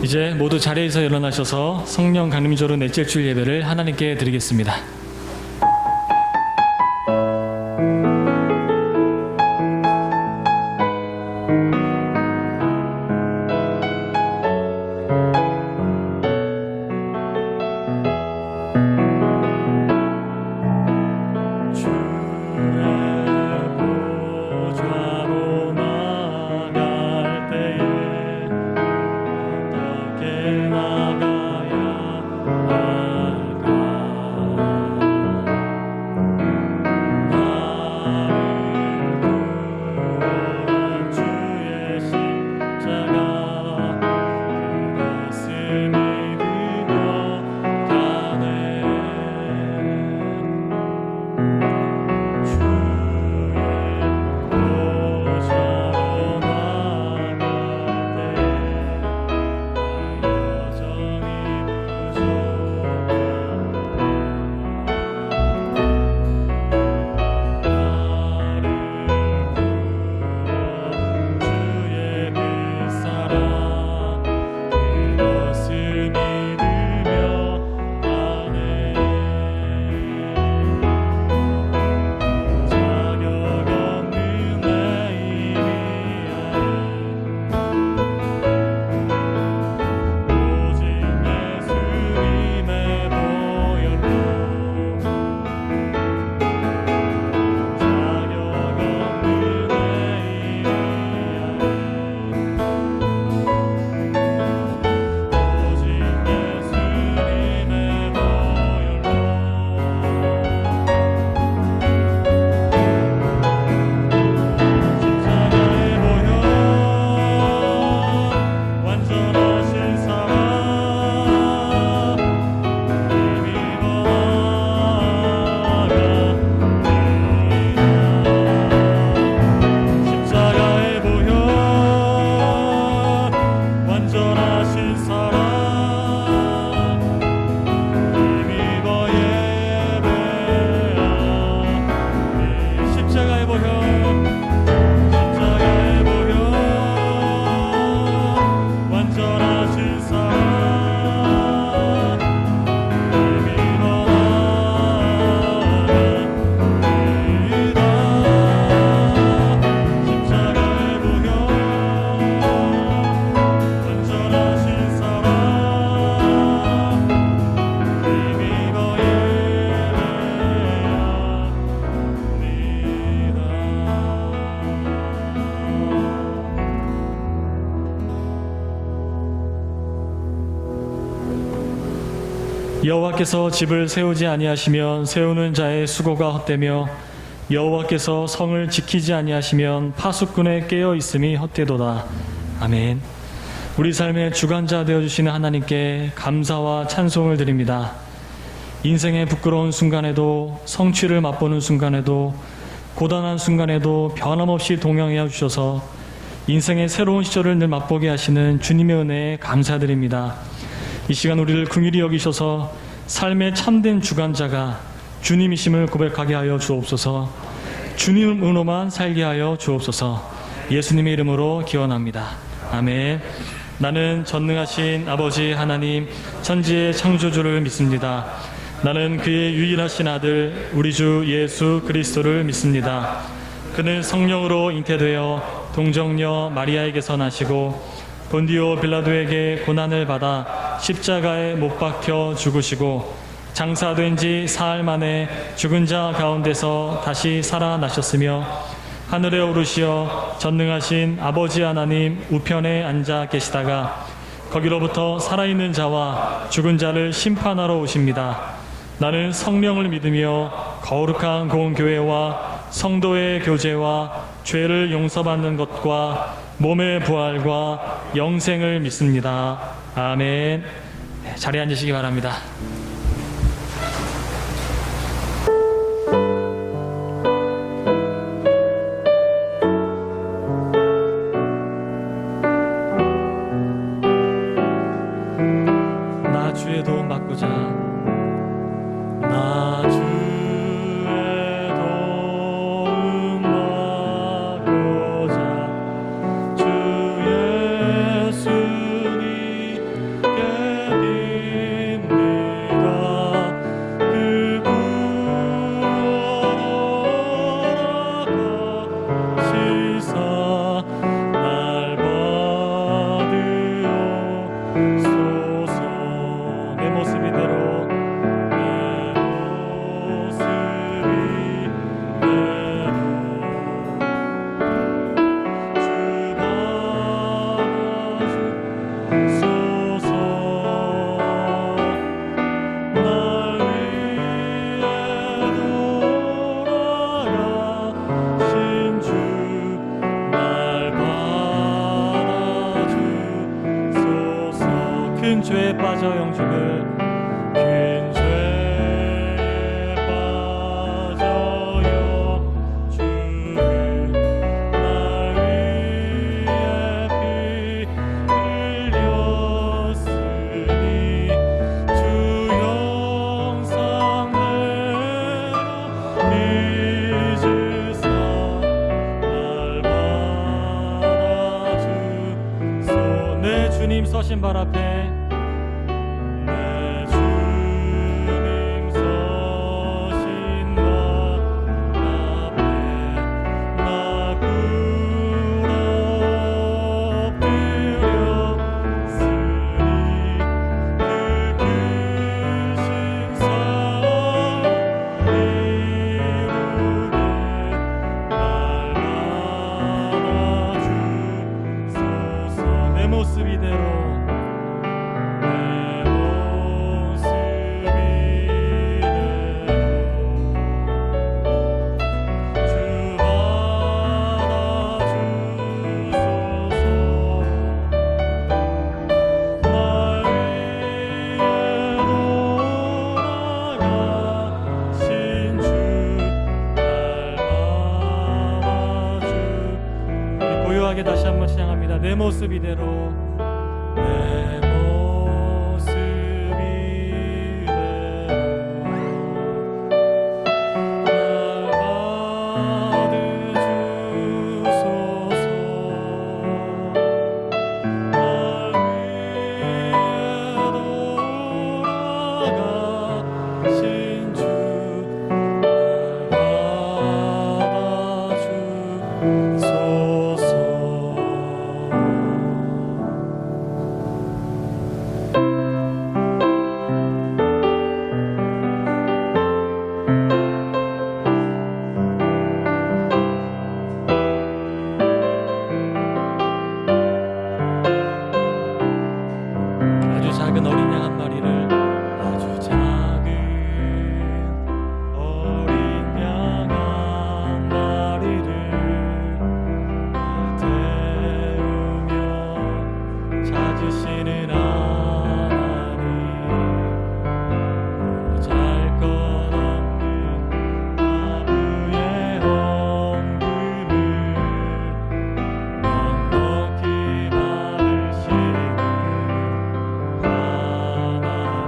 이제 모두 자리에서 일어나셔서 성령 강림조로 넷째 주일 예배를 하나님께 드리겠습니다. 여호와께서 집을 세우지 아니하시면 세우는 자의 수고가 헛되며 여호와께서 성을 지키지 아니하시면 파수꾼의 깨어 있음이 헛되도다. 아멘. 우리 삶의 주관자 되어주시는 하나님께 감사와 찬송을 드립니다. 인생의 부끄러운 순간에도 성취를 맛보는 순간에도 고단한 순간에도 변함없이 동행하여 주셔서 인생의 새로운 시절을 늘 맛보게 하시는 주님의 은혜에 감사드립니다. 이 시간 우리를 긍휼히 여기셔서 삶의 참된 주관자가 주님이심을 고백하게 하여 주옵소서. 주님으로만 살게 하여 주옵소서. 예수님의 이름으로 기원합니다. 아멘. 나는 전능하신 아버지 하나님 천지의 창조주를 믿습니다. 나는 그의 유일하신 아들 우리 주 예수 그리스도를 믿습니다. 그는 성령으로 잉태되어 동정녀 마리아에게서 나시고 본디오 빌라도에게 고난을 받아 십자가에 못 박혀 죽으시고 장사된 지 사흘 만에 죽은 자 가운데서 다시 살아나셨으며 하늘에 오르시어 전능하신 아버지 하나님 우편에 앉아 계시다가 거기로부터 살아있는 자와 죽은 자를 심판하러 오십니다. 나는 성령을 믿으며 거룩한 공교회와 성도의 교제와 죄를 용서받는 것과 몸의 부활과 영생을 믿습니다. 아멘. 자리에 앉으시기 바랍니다. 나 주의 도움 받고자 나 주의 도움 받고자 주 예수님 큰 죄에 빠져 영죽을 큰 죄에 빠져 영죽을 날 위해 피 흘렸으니 주 형상대로 잊으사 날 받아주소. 내 주님 서신 발 앞에 내 주님 서신 발 앞에 나 꿇어 엎드렸으니 그 크신 사랑 이루게 날 받아주소서. 내 모습 이대로 고요하게 다시 한번 찬양합니다. 내 모습 이대로 내 모습 이대로 날 받으주소서. 날 위해 돌아가신 주 날 받아주소서. 아주 작은 어린 양 한 마리를 아주 작은 어린 양 한 마리를 태우며 찾으시는 하나님 보잘 것 없는 아부의 헌금을 넉넉히 받으시는 하나님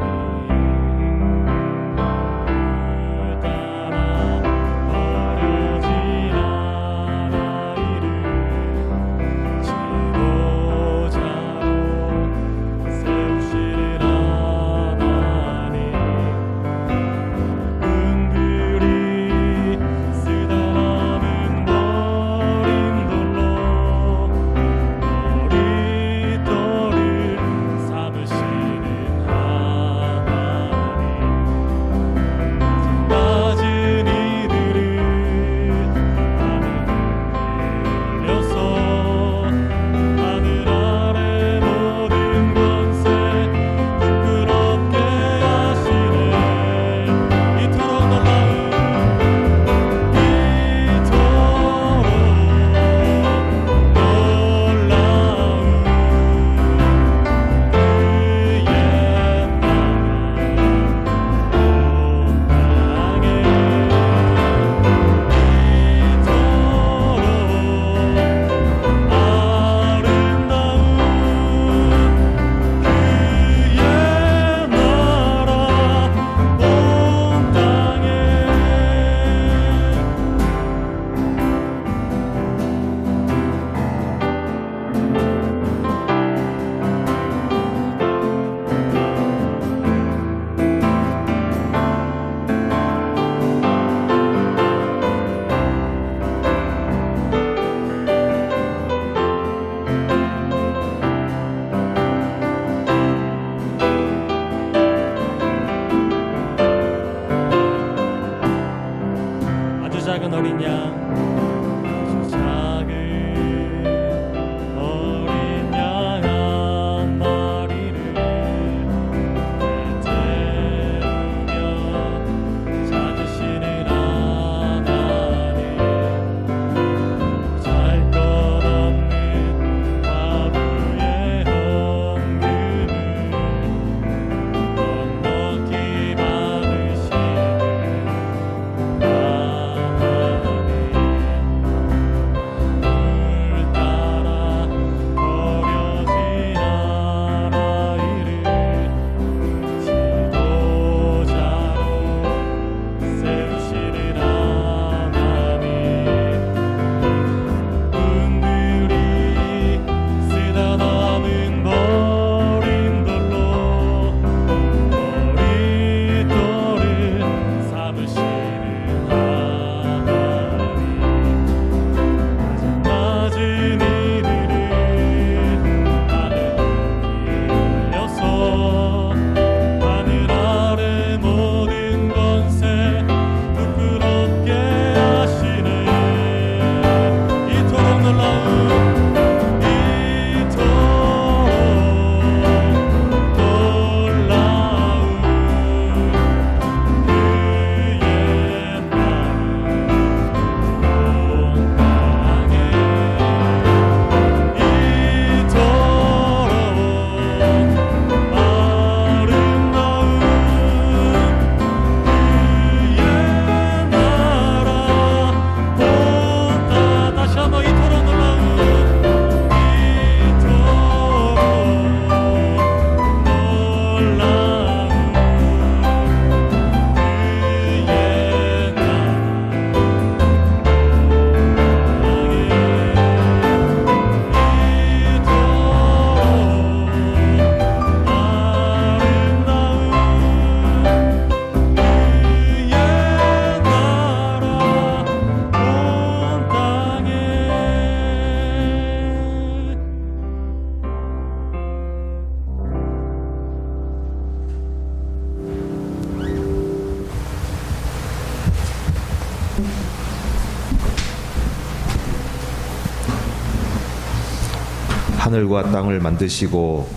하늘과 땅을 만드시고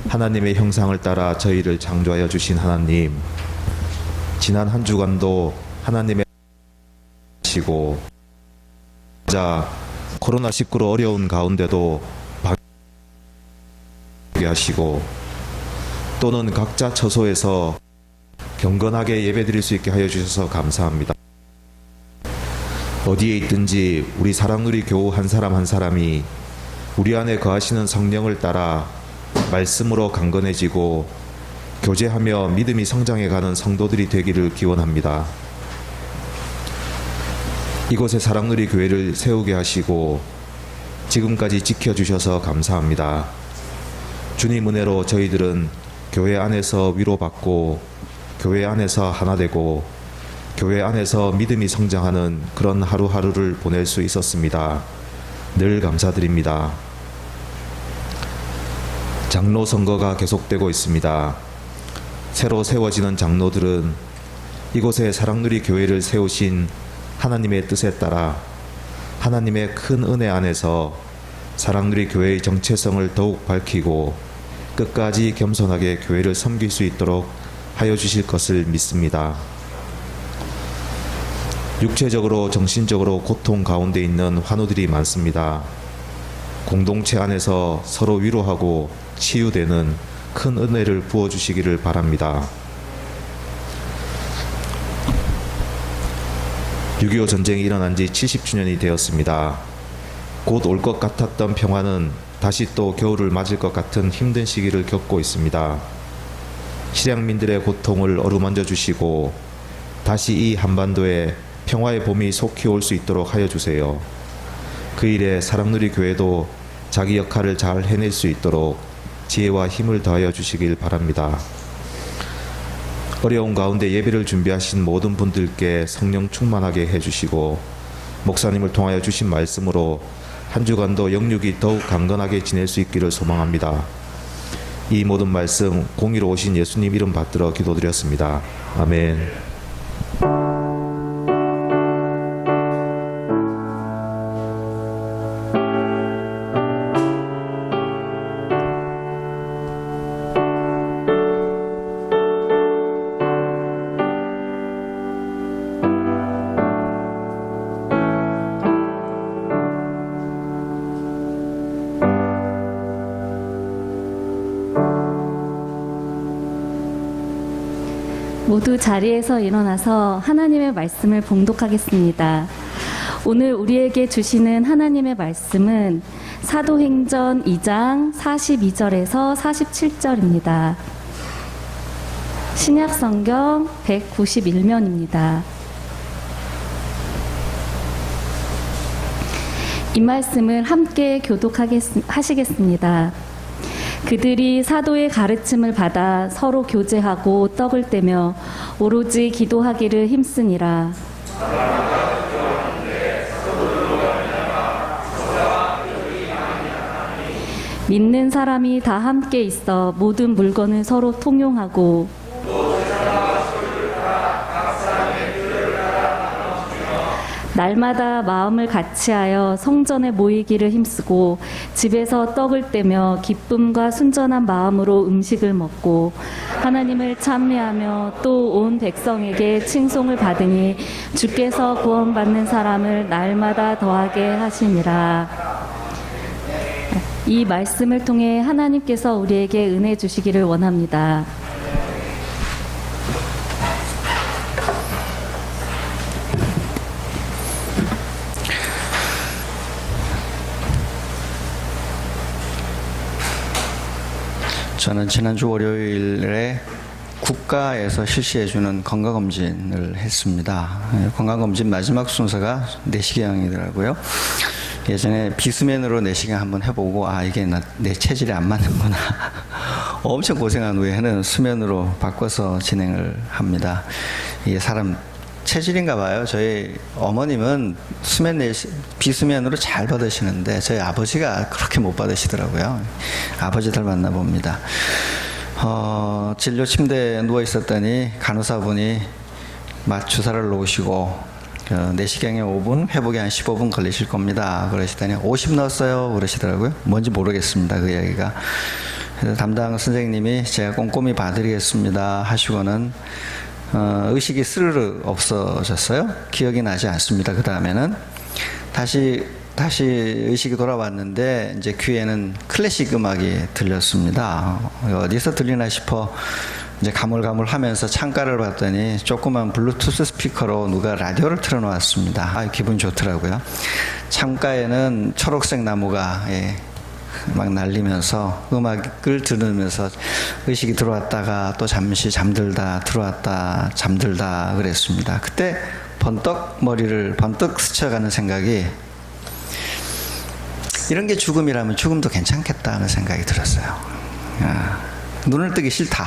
하나님의 형상을 따라 저희를 창조하여 주신 하나님, 지난 한 주간도 하나님의 하시고 자 코로나19로 어려운 가운데도 방역하게 하시고 또는 각자 처소에서 경건하게 예배드릴 수 있게 하여 주셔서 감사합니다. 어디에 있든지 우리 사랑누리 교우 한 사람 한 사람이 우리 안에 거하시는 성령을 따라 말씀으로 강건해지고 교제하며 믿음이 성장해가는 성도들이 되기를 기원합니다. 이곳에 사랑누리 교회를 세우게 하시고 지금까지 지켜주셔서 감사합니다. 주님 은혜로 저희들은 교회 안에서 위로받고 교회 안에서 하나 되고 교회 안에서 믿음이 성장하는 그런 하루하루를 보낼 수 있었습니다. 늘 감사드립니다. 장로 선거가 계속되고 있습니다. 새로 세워지는 장로들은 이곳에 사랑누리 교회를 세우신 하나님의 뜻에 따라 하나님의 큰 은혜 안에서 사랑누리 교회의 정체성을 더욱 밝히고 끝까지 겸손하게 교회를 섬길 수 있도록 하여 주실 것을 믿습니다. 육체적으로 정신적으로 고통 가운데 있는 환우들이 많습니다. 공동체 안에서 서로 위로하고 치유되는 큰 은혜를 부어주시기를 바랍니다. 6.25 전쟁이 일어난 지 70주년이 되었습니다. 곧 올 것 같았던 평화는 다시 또 겨울을 맞을 것 같은 힘든 시기를 겪고 있습니다. 실향민들의 고통을 어루만져 주시고 다시 이 한반도에 평화의 봄이 속히 올 수 있도록 하여 주세요. 그 일에 사랑누리 교회도 자기 역할을 잘 해낼 수 있도록 지혜와 힘을 더하여 주시길 바랍니다. 어려운 가운데 예배를 준비하신 모든 분들께 성령 충만하게 해주시고 목사님을 통하여 주신 말씀으로 한 주간도 영육이 더욱 강건하게 지낼 수 있기를 소망합니다. 이 모든 말씀 공의로 오신 예수님 이름 받들어 기도드렸습니다. 아멘. 모두 자리에서 일어나서 하나님의 말씀을 봉독하겠습니다. 오늘 우리에게 주시는 하나님의 말씀은 사도행전 2장 42절에서 47절입니다. 신약성경 191면입니다. 이 말씀을 함께 교독하시겠습니다. 그들이 사도의 가르침을 받아 서로 교제하고 떡을 떼며 오로지 기도하기를 힘쓰니라. 믿는 사람이 다 함께 있어 모든 물건을 서로 통용하고 날마다 마음을 같이하여 성전에 모이기를 힘쓰고 집에서 떡을 떼며 기쁨과 순전한 마음으로 음식을 먹고 하나님을 찬미하며 또 온 백성에게 칭송을 받으니 주께서 구원받는 사람을 날마다 더하게 하시니라. 이 말씀을 통해 하나님께서 우리에게 은혜 주시기를 원합니다. 저는 지난주 월요일에 국가에서 실시해주는 건강검진을 했습니다. 건강검진 마지막 순서가 내시경이더라고요. 예전에 비수면으로 내시경 한번 해보고 이게 내 체질이 안 맞는구나. 엄청 고생한 후에는 수면으로 바꿔서 진행을 합니다. 이게 사람 체질인가 봐요. 저희 어머님은 비수면으로 잘 받으시는데 저희 아버지가 그렇게 못 받으시더라고요. 아버지 닮았나 봅니다. 진료 침대에 누워 있었더니 간호사분이 주사를 놓으시고 내시경에 5분, 회복에 한 15분 걸리실 겁니다. 그러시더니 50 넣었어요. 그러시더라고요. 뭔지 모르겠습니다. 그 이야기가. 그래서 담당 선생님이 제가 꼼꼼히 봐드리겠습니다 하시고는 의식이 스르르 없어졌어요. 기억이 나지 않습니다. 그 다음에는 다시 의식이 돌아왔는데 이제 귀에는 클래식 음악이 들렸습니다. 어디서 들리나 싶어 이제 가물가물하면서 창가를 봤더니 조그만 블루투스 스피커로 누가 라디오를 틀어놓았습니다. 기분 좋더라고요. 창가에는 초록색 나무가 막 날리면서 음악을 들으면서 의식이 들어왔다가 또 잠시 잠들다 들어왔다 잠들다 그랬습니다. 그때 머리를 번뜩 스쳐가는 생각이, 이런 게 죽음이라면 죽음도 괜찮겠다 하는 생각이 들었어요. 눈을 뜨기 싫다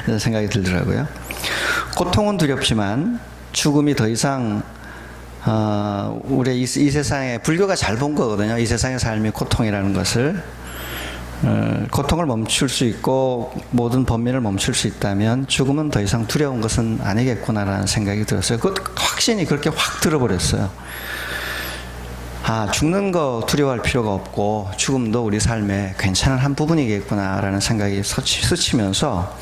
이런 생각이 들더라고요. 고통은 두렵지만 죽음이 더 이상 우리 이 세상에, 불교가 잘 본 거거든요. 이 세상의 삶이 고통이라는 것을, 고통을 멈출 수 있고 모든 번민을 멈출 수 있다면 죽음은 더 이상 두려운 것은 아니겠구나라는 생각이 들었어요. 그 확신이 그렇게 확 들어버렸어요. 죽는 거 두려워할 필요가 없고 죽음도 우리 삶의 괜찮은 한 부분이겠구나라는 생각이 스치면서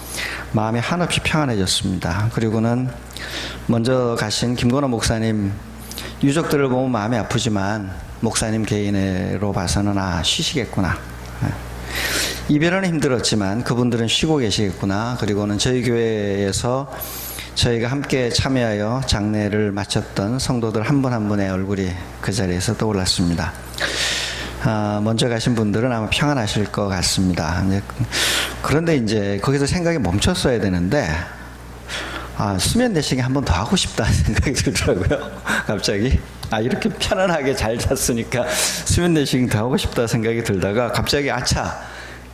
마음이 한없이 평안해졌습니다. 그리고는 먼저 가신 김건호 목사님 유족들을 보면 마음이 아프지만 목사님 개인으로 봐서는 쉬시겠구나. 이별은 힘들었지만 그분들은 쉬고 계시겠구나. 그리고는 저희 교회에서 저희가 함께 참여하여 장례를 마쳤던 성도들 한 분 한 분의 얼굴이 그 자리에서 떠올랐습니다. 먼저 가신 분들은 아마 평안하실 것 같습니다. 그런데 이제 거기서 생각이 멈췄어야 되는데, 수면 내시경 한 번 더 하고 싶다는 생각이 들더라고요. 갑자기. 이렇게 편안하게 잘 잤으니까 수면 내시경 더 하고 싶다 생각이 들다가 갑자기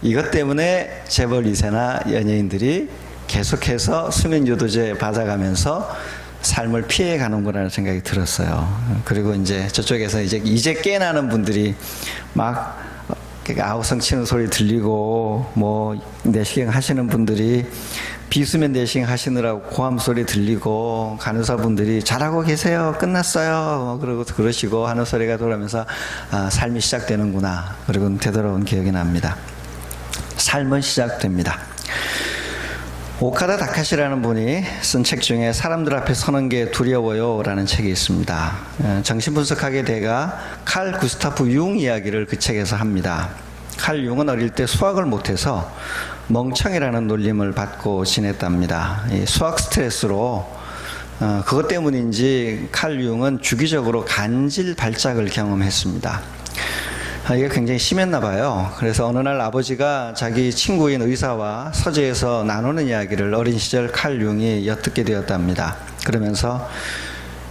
이것 때문에 재벌 2세나 연예인들이 계속해서 수면 유도제 받아가면서 삶을 피해가는구나라는 생각이 들었어요. 그리고 이제 저쪽에서 이제 깨어나는 분들이 막 아우성 치는 소리 들리고, 내시경 하시는 분들이 비수면 내시경 하시느라고 고함 소리 들리고, 간호사분들이 잘하고 계세요, 끝났어요, 그러시고 하는 소리가 돌아오면서 삶이 시작되는구나. 그리고 되돌아온 기억이 납니다. 삶은 시작됩니다. 오카다 다카시라는 분이 쓴 책 중에 사람들 앞에 서는 게 두려워요 라는 책이 있습니다. 정신분석학의 대가 칼 구스타프 융 이야기를 그 책에서 합니다. 칼 융은 어릴 때 수학을 못해서 멍청이라는 놀림을 받고 지냈답니다. 이 수학 스트레스로 그것 때문인지 칼 융은 주기적으로 간질 발작을 경험했습니다. 이게 굉장히 심했나 봐요. 그래서 어느 날 아버지가 자기 친구인 의사와 서재에서 나누는 이야기를 어린 시절 칼 융이 엿듣게 되었답니다. 그러면서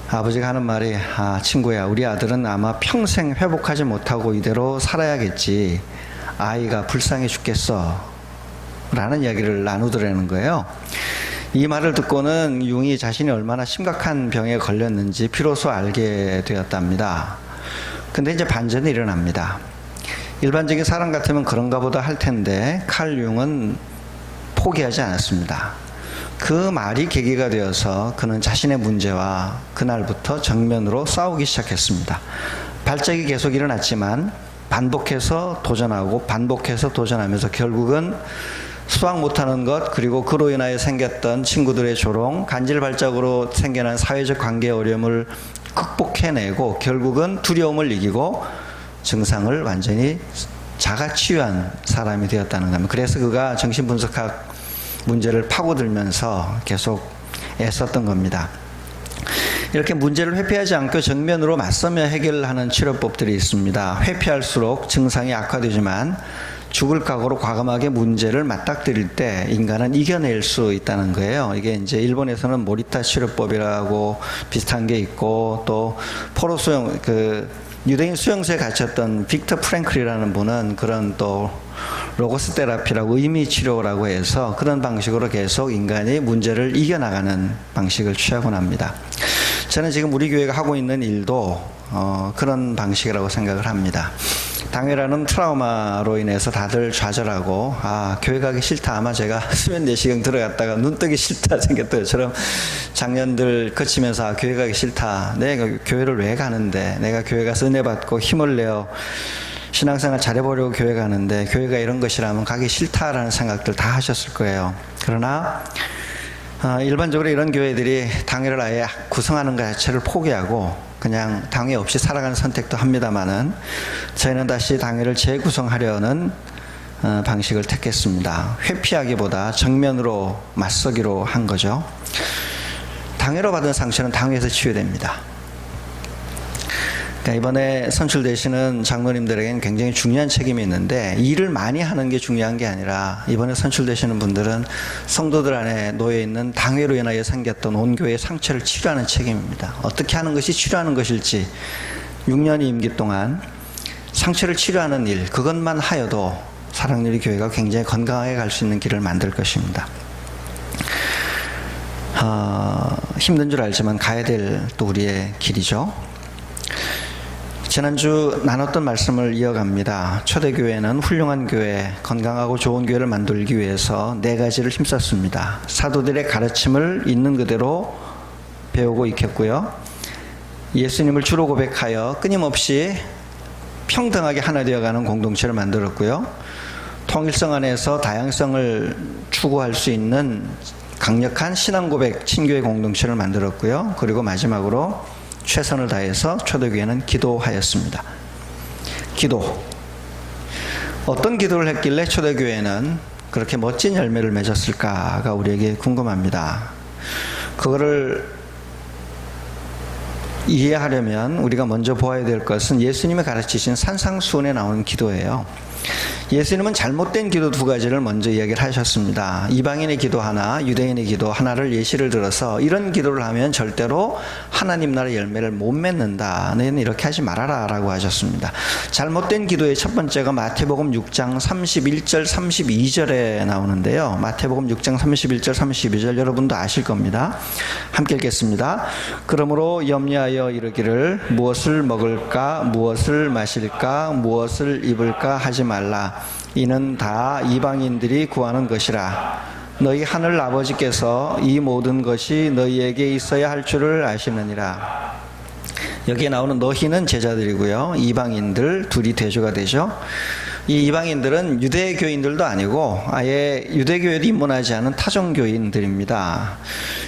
아버지가 하는 말이, 친구야, 우리 아들은 아마 평생 회복하지 못하고 이대로 살아야겠지. 아이가 불쌍해 죽겠어 라는 이야기를 나누더라는 거예요. 이 말을 듣고는 융이 자신이 얼마나 심각한 병에 걸렸는지 비로소 알게 되었답니다. 근데 이제 반전이 일어납니다. 일반적인 사람 같으면 그런가 보다 할 텐데 칼 융은 포기하지 않았습니다. 그 말이 계기가 되어서 그는 자신의 문제와 그날부터 정면으로 싸우기 시작했습니다. 발작이 계속 일어났지만 반복해서 도전하고 반복해서 도전하면서 결국은 수학 못하는 것, 그리고 그로 인하여 생겼던 친구들의 조롱, 간질 발작으로 생겨난 사회적 관계 어려움을 극복해내고 결국은 두려움을 이기고 증상을 완전히 자가치유한 사람이 되었다는 겁니다. 그래서 그가 정신분석학 문제를 파고들면서 계속 애썼던 겁니다. 이렇게 문제를 회피하지 않고 정면으로 맞서며 해결하는 치료법들이 있습니다. 회피할수록 증상이 악화되지만 죽을 각오로 과감하게 문제를 맞닥뜨릴 때 인간은 이겨낼 수 있다는 거예요. 이게 이제 일본에서는 모리타 치료법이라고 비슷한 게 있고, 또 포로 수용, 유대인 수용소에 갇혔던 빅터 프랭클이라는 분은 그런 또 로고스 테라피라고 의미 치료라고 해서 그런 방식으로 계속 인간이 문제를 이겨나가는 방식을 취하곤 합니다. 저는 지금 우리 교회가 하고 있는 일도 그런 방식이라고 생각을 합니다. 당회라는 트라우마로 인해서 다들 좌절하고 교회 가기 싫다. 아마 제가 수면 내시경 들어갔다가 눈 뜨기 싫다 생겼던 것처럼 작년들 거치면서 교회 가기 싫다. 내가 교회를 왜 가는데, 내가 교회 가서 은혜 받고 힘을 내어 신앙생활 잘해보려고 교회 가는데 교회가 이런 것이라면 가기 싫다라는 생각들 다 하셨을 거예요. 그러나 일반적으로 이런 교회들이 당회를 아예 구성하는 것 자체를 포기하고 그냥 당회 없이 살아가는 선택도 합니다만은, 저희는 다시 당회를 재구성하려는 방식을 택했습니다. 회피하기보다 정면으로 맞서기로 한 거죠. 당회로 받은 상처는 당회에서 치유됩니다. 그러니까 이번에 선출되시는 장로님들에게는 굉장히 중요한 책임이 있는데, 일을 많이 하는 게 중요한 게 아니라 이번에 선출되시는 분들은 성도들 안에 놓여있는 당회로 인하여 생겼던 온 교회의 상처를 치료하는 책임입니다. 어떻게 하는 것이 치료하는 것일지 6년의 임기 동안 상처를 치료하는 일, 그것만 하여도 사랑누리 교회가 굉장히 건강하게 갈 수 있는 길을 만들 것입니다. 힘든 줄 알지만 가야 될 또 우리의 길이죠. 지난주 나눴던 말씀을 이어갑니다. 초대교회는 훌륭한 교회, 건강하고 좋은 교회를 만들기 위해서 4가지를 힘썼습니다. 사도들의 가르침을 있는 그대로 배우고 익혔고요. 예수님을 주로 고백하여 끊임없이 평등하게 하나 되어가는 공동체를 만들었고요. 통일성 안에서 다양성을 추구할 수 있는 강력한 신앙고백 친교회 공동체를 만들었고요. 그리고 마지막으로 최선을 다해서 초대교회는 기도하였습니다. 기도. 어떤 기도를 했길래 초대교회는 그렇게 멋진 열매를 맺었을까가 우리에게 궁금합니다. 그거를 이해하려면 우리가 먼저 보아야 될 것은 예수님이 가르치신 산상수훈에 나오는 기도예요. 예수님은 잘못된 기도 2가지를 먼저 이야기를 하셨습니다. 이방인의 기도 하나, 유대인의 기도 하나를 예시를 들어서 이런 기도를 하면 절대로 하나님 나라 열매를 못 맺는다. 너희는 이렇게 하지 말아라 라고 하셨습니다. 잘못된 기도의 첫 번째가 마태복음 6장 31절 32절에 나오는데요. 마태복음 6장 31절 32절 여러분도 아실 겁니다. 함께 읽겠습니다. 그러므로 염려하여 이르기를 무엇을 먹을까, 무엇을 마실까, 무엇을 입을까 하지 말라. 이는 다 이방인들이 구하는 것이라. 너희 하늘 아버지께서 이 모든 것이 너희에게 있어야 할 줄을 아시느니라. 여기에 나오는 너희는 제자들이고요. 이방인들 둘이 대조가 되죠. 이 이방인들은 유대교인들도 아니고 아예 유대교에도 입문하지 않은 타종교인들입니다.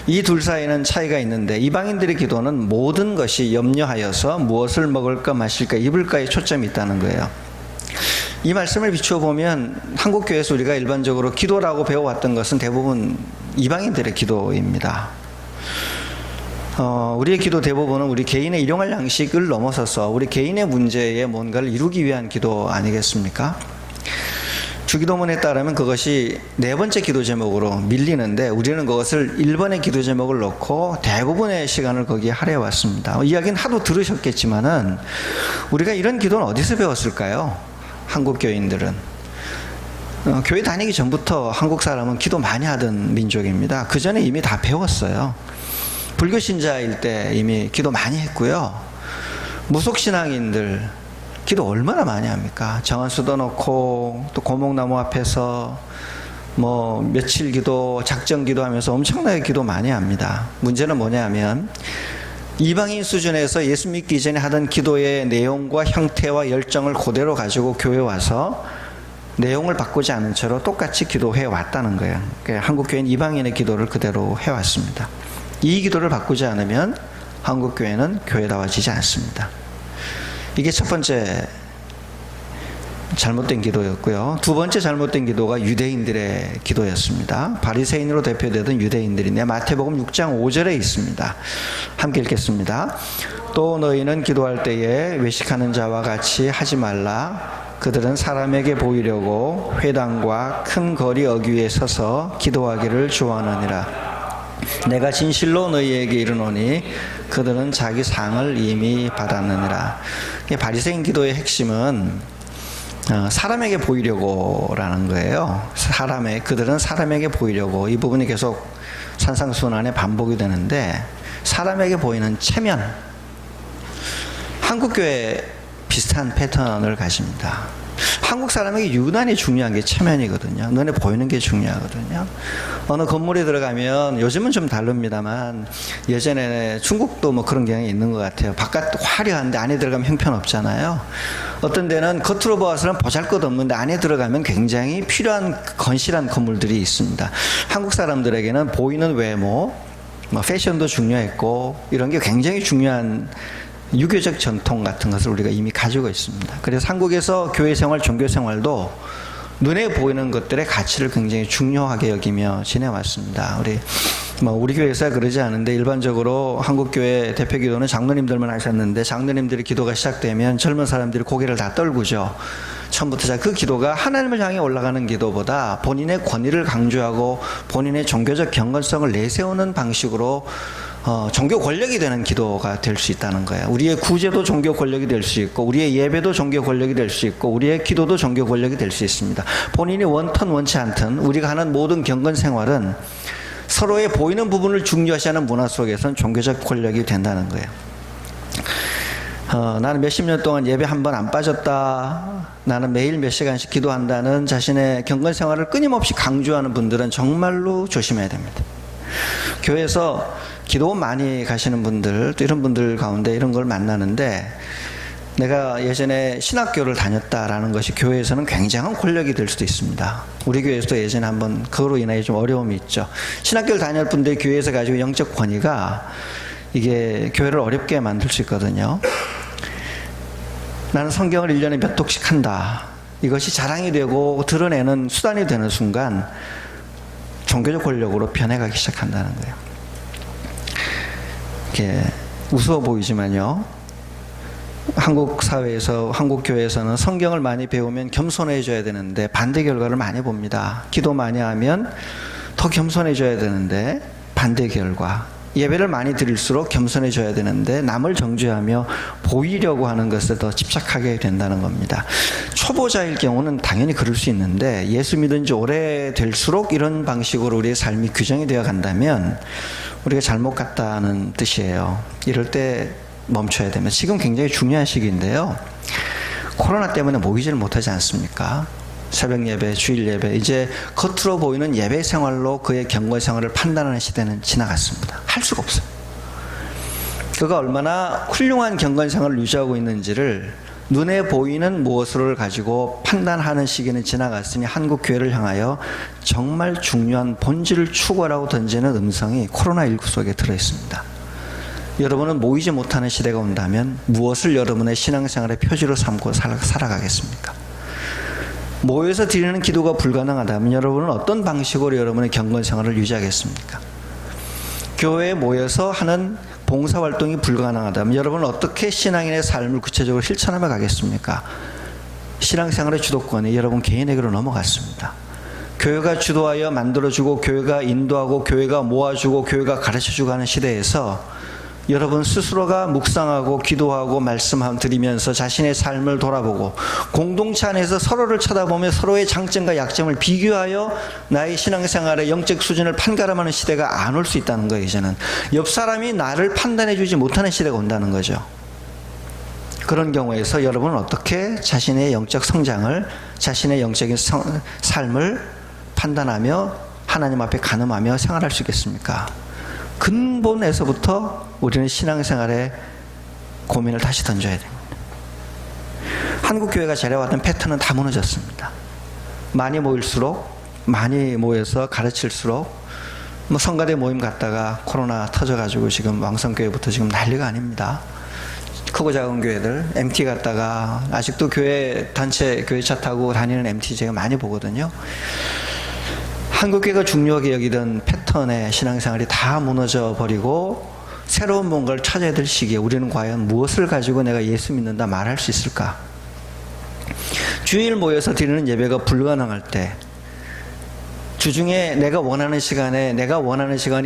이 둘 사이에는 차이가 있는데, 이방인들의 기도는 모든 것이 염려하여서 무엇을 먹을까 마실까 입을까에 초점이 있다는 거예요. 이 말씀을 비추어 보면 한국교회에서 우리가 일반적으로 기도라고 배워왔던 것은 대부분 이방인들의 기도입니다. 우리의 기도 대부분은 우리 개인의 일용할 양식을 넘어서서 우리 개인의 문제에 뭔가를 이루기 위한 기도 아니겠습니까? 주기도문에 따르면 그것이 4번째 기도 제목으로 밀리는데, 우리는 그것을 1번의 기도 제목을 놓고 대부분의 시간을 거기에 할애해왔습니다. 이야기는 하도 들으셨겠지만은 우리가 이런 기도는 어디서 배웠을까요? 한국 교인들은 교회 다니기 전부터 한국 사람은 기도 많이 하던 민족입니다. 그 전에 이미 다 배웠어요. 불교 신자일 때 이미 기도 많이 했고요. 무속신앙인들 기도 얼마나 많이 합니까? 정한수도 놓고 또 고목나무 앞에서 뭐 며칠 기도, 작정 기도하면서 엄청나게 기도 많이 합니다. 문제는 뭐냐면 이방인 수준에서 예수 믿기 전에 하던 기도의 내용과 형태와 열정을 그대로 가지고 교회 와서 내용을 바꾸지 않은 채로 똑같이 기도해 왔다는 거예요. 그러니까 한국 교회는 이방인의 기도를 그대로 해왔습니다. 이 기도를 바꾸지 않으면 한국 교회는 교회다워지지 않습니다. 이게 첫 번째 잘못된 기도였고요. 2번째 잘못된 기도가 유대인들의 기도였습니다. 바리새인으로 대표되던 유대인들인데 마태복음 6장 5절에 있습니다. 함께 읽겠습니다. 또 너희는 기도할 때에 외식하는 자와 같이 하지 말라. 그들은 사람에게 보이려고 회당과 큰 거리 어귀에 서서 기도하기를 좋아하느니라. 내가 진실로 너희에게 이르노니 그들은 자기 상을 이미 받았느니라. 바리새인 기도의 핵심은 사람에게 보이려고라는 거예요. 그들은 사람에게 보이려고. 이 부분이 계속 산상수훈 안에 반복이 되는데, 사람에게 보이는 체면. 한국교회 비슷한 패턴을 가집니다. 한국 사람에게 유난히 중요한 게 체면이거든요. 눈에 보이는 게 중요하거든요. 어느 건물에 들어가면 요즘은 좀 다릅니다만 예전에 중국도 뭐 그런 경향이 있는 것 같아요. 바깥 화려한데 안에 들어가면 형편없잖아요. 어떤 데는 겉으로 보아서는 보잘것없는데 안에 들어가면 굉장히 필요한 건실한 건물들이 있습니다. 한국 사람들에게는 보이는 외모, 뭐 패션도 중요했고 이런 게 굉장히 중요한 유교적 전통 같은 것을 우리가 이미 가지고 있습니다. 그래서 한국에서 교회 생활, 종교 생활도 눈에 보이는 것들의 가치를 굉장히 중요하게 여기며 지내왔습니다. 우리 교회에서 그러지 않은데 일반적으로 한국 교회 대표 기도는 장로님들만 하셨는데 장로님들이 기도가 시작되면 젊은 사람들이 고개를 다 떨구죠. 처음부터 그 기도가 하나님을 향해 올라가는 기도보다 본인의 권위를 강조하고 본인의 종교적 경건성을 내세우는 방식으로 종교 권력이 되는 기도가 될 수 있다는 거예요. 우리의 구제도 종교 권력이 될 수 있고 우리의 예배도 종교 권력이 될 수 있고 우리의 기도도 종교 권력이 될 수 있습니다. 본인이 원턴 원치 않든 우리가 하는 모든 경건 생활은 서로의 보이는 부분을 중요시하는 문화 속에서는 종교적 권력이 된다는 거예요. 나는 몇십 년 동안 예배 한 번 안 빠졌다. 나는 매일 몇 시간씩 기도한다는 자신의 경건 생활을 끊임없이 강조하는 분들은 정말로 조심해야 됩니다. 교회에서 기도 많이 가시는 분들, 또 이런 분들 가운데 이런 걸 만나는데 내가 예전에 신학교를 다녔다라는 것이 교회에서는 굉장한 권력이 될 수도 있습니다. 우리 교회에서도 예전에 한번 그거로 인하여 좀 어려움이 있죠. 신학교를 다닐 분들이 교회에서 가지고 영적 권위가 이게 교회를 어렵게 만들 수 있거든요. 나는 성경을 1년에 몇 독씩 한다. 이것이 자랑이 되고 드러내는 수단이 되는 순간 종교적 권력으로 변해가기 시작한다는 거예요. 이렇게 우스워 보이지만요. 한국 사회에서, 한국 교회에서는 성경을 많이 배우면 겸손해져야 되는데 반대 결과를 많이 봅니다. 기도 많이 하면 더 겸손해져야 되는데 반대 결과. 예배를 많이 드릴수록 겸손해져야 되는데 남을 정죄하며 보이려고 하는 것에 더 집착하게 된다는 겁니다. 초보자일 경우는 당연히 그럴 수 있는데 예수 믿은 지 오래될수록 이런 방식으로 우리의 삶이 규정이 되어 간다면 우리가 잘못 갔다는 뜻이에요. 이럴 때 멈춰야 됩니다. 지금 굉장히 중요한 시기인데요. 코로나 때문에 모이지를 못하지 않습니까? 새벽 예배, 주일 예배, 이제 겉으로 보이는 예배 생활로 그의 경건 생활을 판단하는 시대는 지나갔습니다. 할 수가 없어요. 그가 얼마나 훌륭한 경건 생활을 유지하고 있는지를 눈에 보이는 무엇을 가지고 판단하는 시기는 지나갔으니 한국 교회를 향하여 정말 중요한 본질을 추구하라고 던지는 음성이 코로나19 속에 들어있습니다. 여러분은 모이지 못하는 시대가 온다면 무엇을 여러분의 신앙생활의 표지로 삼고 살아가겠습니까? 모여서 드리는 기도가 불가능하다면 여러분은 어떤 방식으로 여러분의 경건 생활을 유지하겠습니까? 교회에 모여서 하는 봉사활동이 불가능하다면 여러분은 어떻게 신앙인의 삶을 구체적으로 실천하며 가겠습니까? 신앙생활의 주도권이 여러분 개인에게로 넘어갔습니다. 교회가 주도하여 만들어주고 교회가 인도하고 교회가 모아주고 교회가 가르쳐주고 하는 시대에서 여러분 스스로가 묵상하고 기도하고 말씀 드리면서 자신의 삶을 돌아보고 공동체 안에서 서로를 쳐다보며 서로의 장점과 약점을 비교하여 나의 신앙생활의 영적 수준을 판가름하는 시대가 안 올 수 있다는 거예요. 이제는 옆 사람이 나를 판단해 주지 못하는 시대가 온다는 거죠. 그런 경우에서 여러분은 어떻게 자신의 영적 성장을, 자신의 영적인 삶을 판단하며 하나님 앞에 간음하며 생활할 수 있겠습니까? 근본에서부터 우리는 신앙생활에 고민을 다시 던져야 됩니다. 한국 교회가 잘해왔던 패턴은 다 무너졌습니다. 많이 모일수록, 많이 모여서 가르칠수록, 성가대 모임 갔다가 코로나 터져가지고 지금 왕성교회부터 지금 난리가 아닙니다. 크고 작은 교회들 MT 갔다가 아직도 교회 단체 교회차 타고 다니는 MT 제가 많이 보거든요. 한국교회가 중요하게 여기던 패턴의 신앙생활이 다 무너져 버리고 새로운 뭔가를 찾아야 될 시기에 우리는 과연 무엇을 가지고 내가 예수 믿는다 말할 수 있을까? 주일 모여서 드리는 예배가 불가능할 때 주중에 내가 원하는 시간에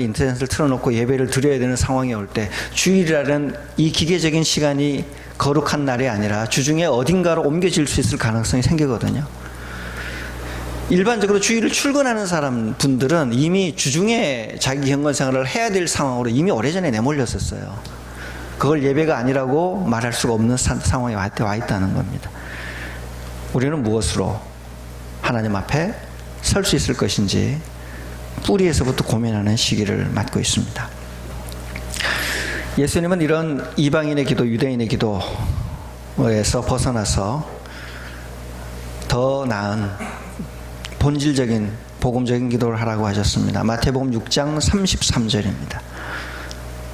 인터넷을 틀어놓고 예배를 드려야 되는 상황이 올 때 주일이라는 이 기계적인 시간이 거룩한 날이 아니라 주중에 어딘가로 옮겨질 수 있을 가능성이 생기거든요. 일반적으로 주일을 출근하는 분들은 이미 주중에 자기 경건 생활을 해야 될 상황으로 이미 오래전에 내몰렸었어요. 그걸 예배가 아니라고 말할 수가 없는 상황에 와 있다는 겁니다. 우리는 무엇으로 하나님 앞에 설 수 있을 것인지 뿌리에서부터 고민하는 시기를 맞고 있습니다. 예수님은 이런 이방인의 기도, 유대인의 기도에서 벗어나서 더 나은 본질적인 복음적인 기도를 하라고 하셨습니다. 마태복음 6장 33절입니다.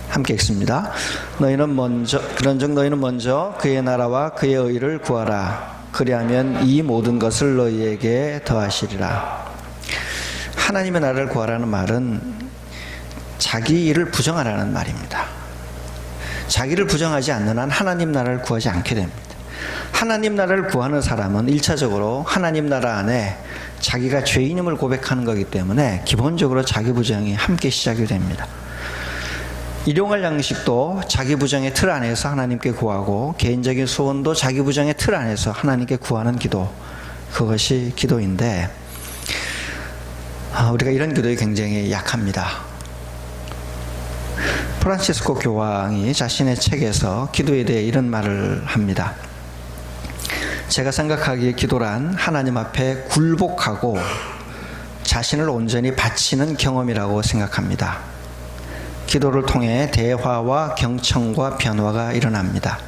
함께 읽습니다. 그런즉 너희는 먼저 그의 나라와 그의 의를 구하라. 그리하면 이 모든 것을 너희에게 더하시리라. 하나님의 나라를 구하라는 말은 자기 일을 부정하라는 말입니다. 자기를 부정하지 않는 한 하나님 나라를 구하지 않게 됩니다. 하나님 나라를 구하는 사람은 1차적으로 하나님 나라 안에 자기가 죄인임을 고백하는 거기 때문에 기본적으로 자기 부정이 함께 시작이 됩니다. 일용할 양식도 자기 부정의 틀 안에서 하나님께 구하고 개인적인 소원도 자기 부정의 틀 안에서 하나님께 구하는 기도, 그것이 기도인데 우리가 이런 기도에 굉장히 약합니다. 프란치스코 교황이 자신의 책에서 기도에 대해 이런 말을 합니다. 제가 생각하기에 기도란 하나님 앞에 굴복하고 자신을 온전히 바치는 경험이라고 생각합니다. 기도를 통해 대화와 경청과 변화가 일어납니다.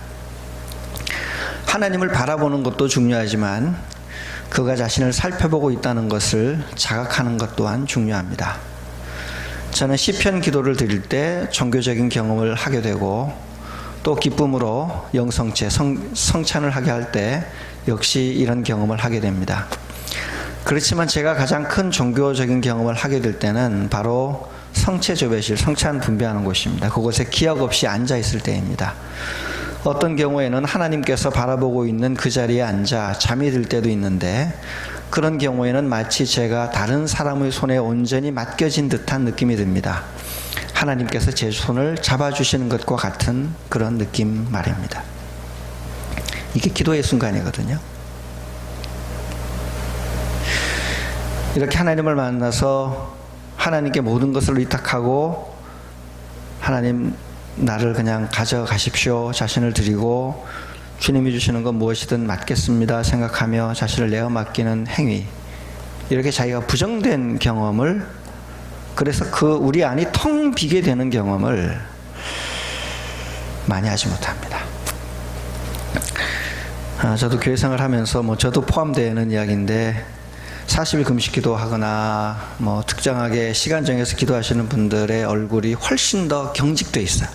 하나님을 바라보는 것도 중요하지만 그가 자신을 살펴보고 있다는 것을 자각하는 것 또한 중요합니다. 저는 시편 기도를 드릴 때 종교적인 경험을 하게 되고 또 기쁨으로 영성체, 성찬을 하게 할 때 역시 이런 경험을 하게 됩니다. 그렇지만 제가 가장 큰 종교적인 경험을 하게 될 때는 바로 성체 조배실, 성찬 분배하는 곳입니다. 그곳에 기약 없이 앉아 있을 때입니다. 어떤 경우에는 하나님께서 바라보고 있는 그 자리에 앉아 잠이 들 때도 있는데 그런 경우에는 마치 제가 다른 사람의 손에 온전히 맡겨진 듯한 느낌이 듭니다. 하나님께서 제 손을 잡아주시는 것과 같은 그런 느낌 말입니다. 이게 기도의 순간이거든요. 이렇게 하나님을 만나서 하나님께 모든 것을 의탁하고 하나님 나를 그냥 가져가십시오. 자신을 드리고 주님이 주시는 건 무엇이든 맡겠습니다 생각하며 자신을 내어 맡기는 행위, 이렇게 자기가 부정된 경험을, 그래서 우리 안이 텅 비게 되는 경험을 많이 하지 못합니다. 저도 교회 생활을 하면서 저도 포함되는 이야기인데 40일 금식 기도하거나 특정하게 시간 정해서 기도하시는 분들의 얼굴이 훨씬 더 경직돼 있어요.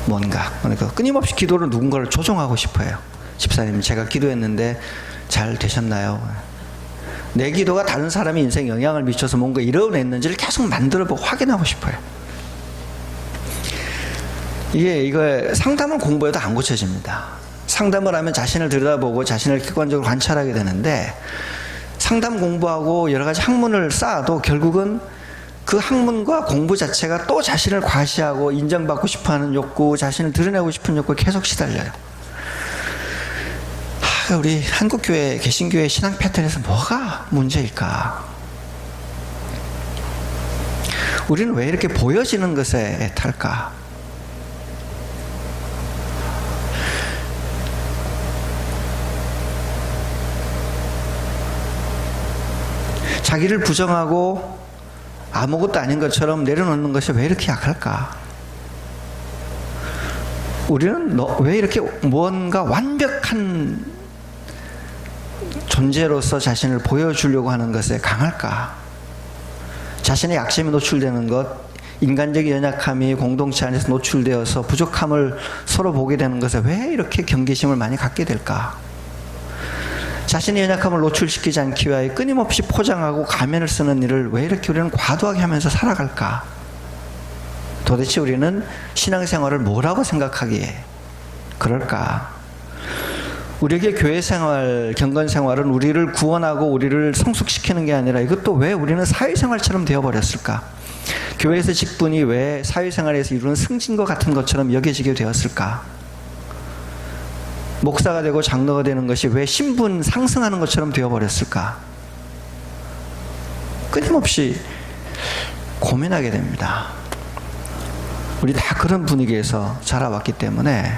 그러니까 끊임없이 기도를 누군가를 조종하고 싶어요. 집사님, 제가 기도했는데 잘 되셨나요? 내 기도가 다른 사람의 인생에 영향을 미쳐서 뭔가 이뤄냈는지를 계속 만들어보고 확인하고 싶어요. 이거 상담을 공부해도 안 고쳐집니다. 상담을 하면 자신을 들여다보고 자신을 객관적으로 관찰하게 되는데 상담 공부하고 여러 가지 학문을 쌓아도 결국은 그 학문과 공부 자체가 또 자신을 과시하고 인정받고 싶어하는 욕구, 자신을 드러내고 싶은 욕구에 계속 시달려요. 우리 한국교회, 개신교회 신앙 패턴에서 뭐가 문제일까? 우리는 왜 이렇게 보여지는 것에 애탈까? 자기를 부정하고 아무것도 아닌 것처럼 내려놓는 것이 왜 이렇게 약할까? 우리는 왜 이렇게 뭔가 완벽한 존재로서 자신을 보여주려고 하는 것에 강할까? 자신의 약점이 노출되는 것, 인간적인 연약함이 공동체 안에서 노출되어서 부족함을 서로 보게 되는 것에 왜 이렇게 경계심을 많이 갖게 될까? 자신의 연약함을 노출시키지 않기 위하여 끊임없이 포장하고 가면을 쓰는 일을 왜 이렇게 우리는 과도하게 하면서 살아갈까? 도대체 우리는 신앙생활을 뭐라고 생각하기에 그럴까? 우리에게 교회 생활, 경건 생활은 우리를 구원하고 우리를 성숙시키는 게 아니라 이것도 왜 우리는 사회생활처럼 되어버렸을까? 교회에서 직분이 왜 사회생활에서 이루는 승진과 같은 것처럼 여겨지게 되었을까? 목사가 되고 장로가 되는 것이 왜 신분 상승하는 것처럼 되어버렸을까? 끊임없이 고민하게 됩니다. 우리 다 그런 분위기에서 자라왔기 때문에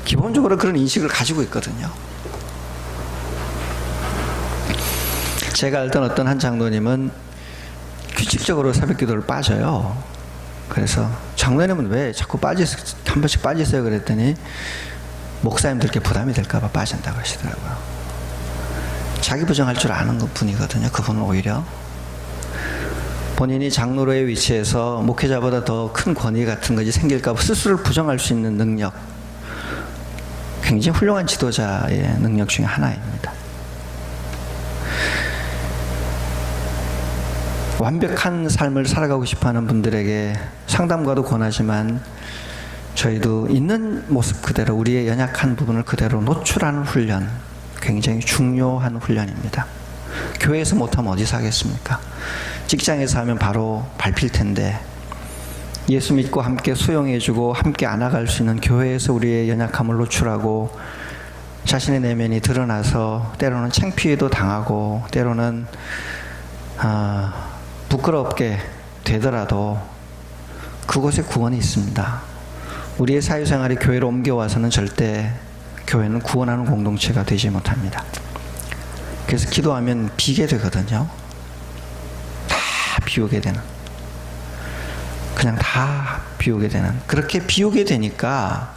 기본적으로 그런 인식을 가지고 있거든요. 제가 알던 어떤 한 장로님은 규칙적으로 새벽기도를 빠져요. 그래서 장로님은 왜 자꾸 한 번씩 빠지세요? 그랬더니 목사님들께 부담이 될까봐 빠진다고 하시더라고요. 자기 부정할 줄 아는 분이거든요. 그분은 오히려 본인이 장로로의 위치에서 목회자보다 더 큰 권위 같은 것이 생길까봐 스스로를 부정할 수 있는 능력, 굉장히 훌륭한 지도자의 능력 중에 하나입니다. 완벽한 삶을 살아가고 싶어하는 분들에게 상담과도 권하지만 저희도 있는 모습 그대로 우리의 연약한 부분을 그대로 노출하는 훈련, 굉장히 중요한 훈련입니다. 교회에서 못하면 어디서 하겠습니까? 직장에서 하면 바로 밟힐 텐데 예수 믿고 함께 수용해주고 함께 안아갈 수 있는 교회에서 우리의 연약함을 노출하고 자신의 내면이 드러나서 때로는 창피해도 당하고 때로는 부끄럽게 되더라도 그곳에 구원이 있습니다. 우리의 사회생활이 교회로 옮겨와서는 절대 교회는 구원하는 공동체가 되지 못합니다. 그래서 기도하면 비게 되거든요. 다 비우게 되는. 그냥 다 비우게 되는. 그렇게 비우게 되니까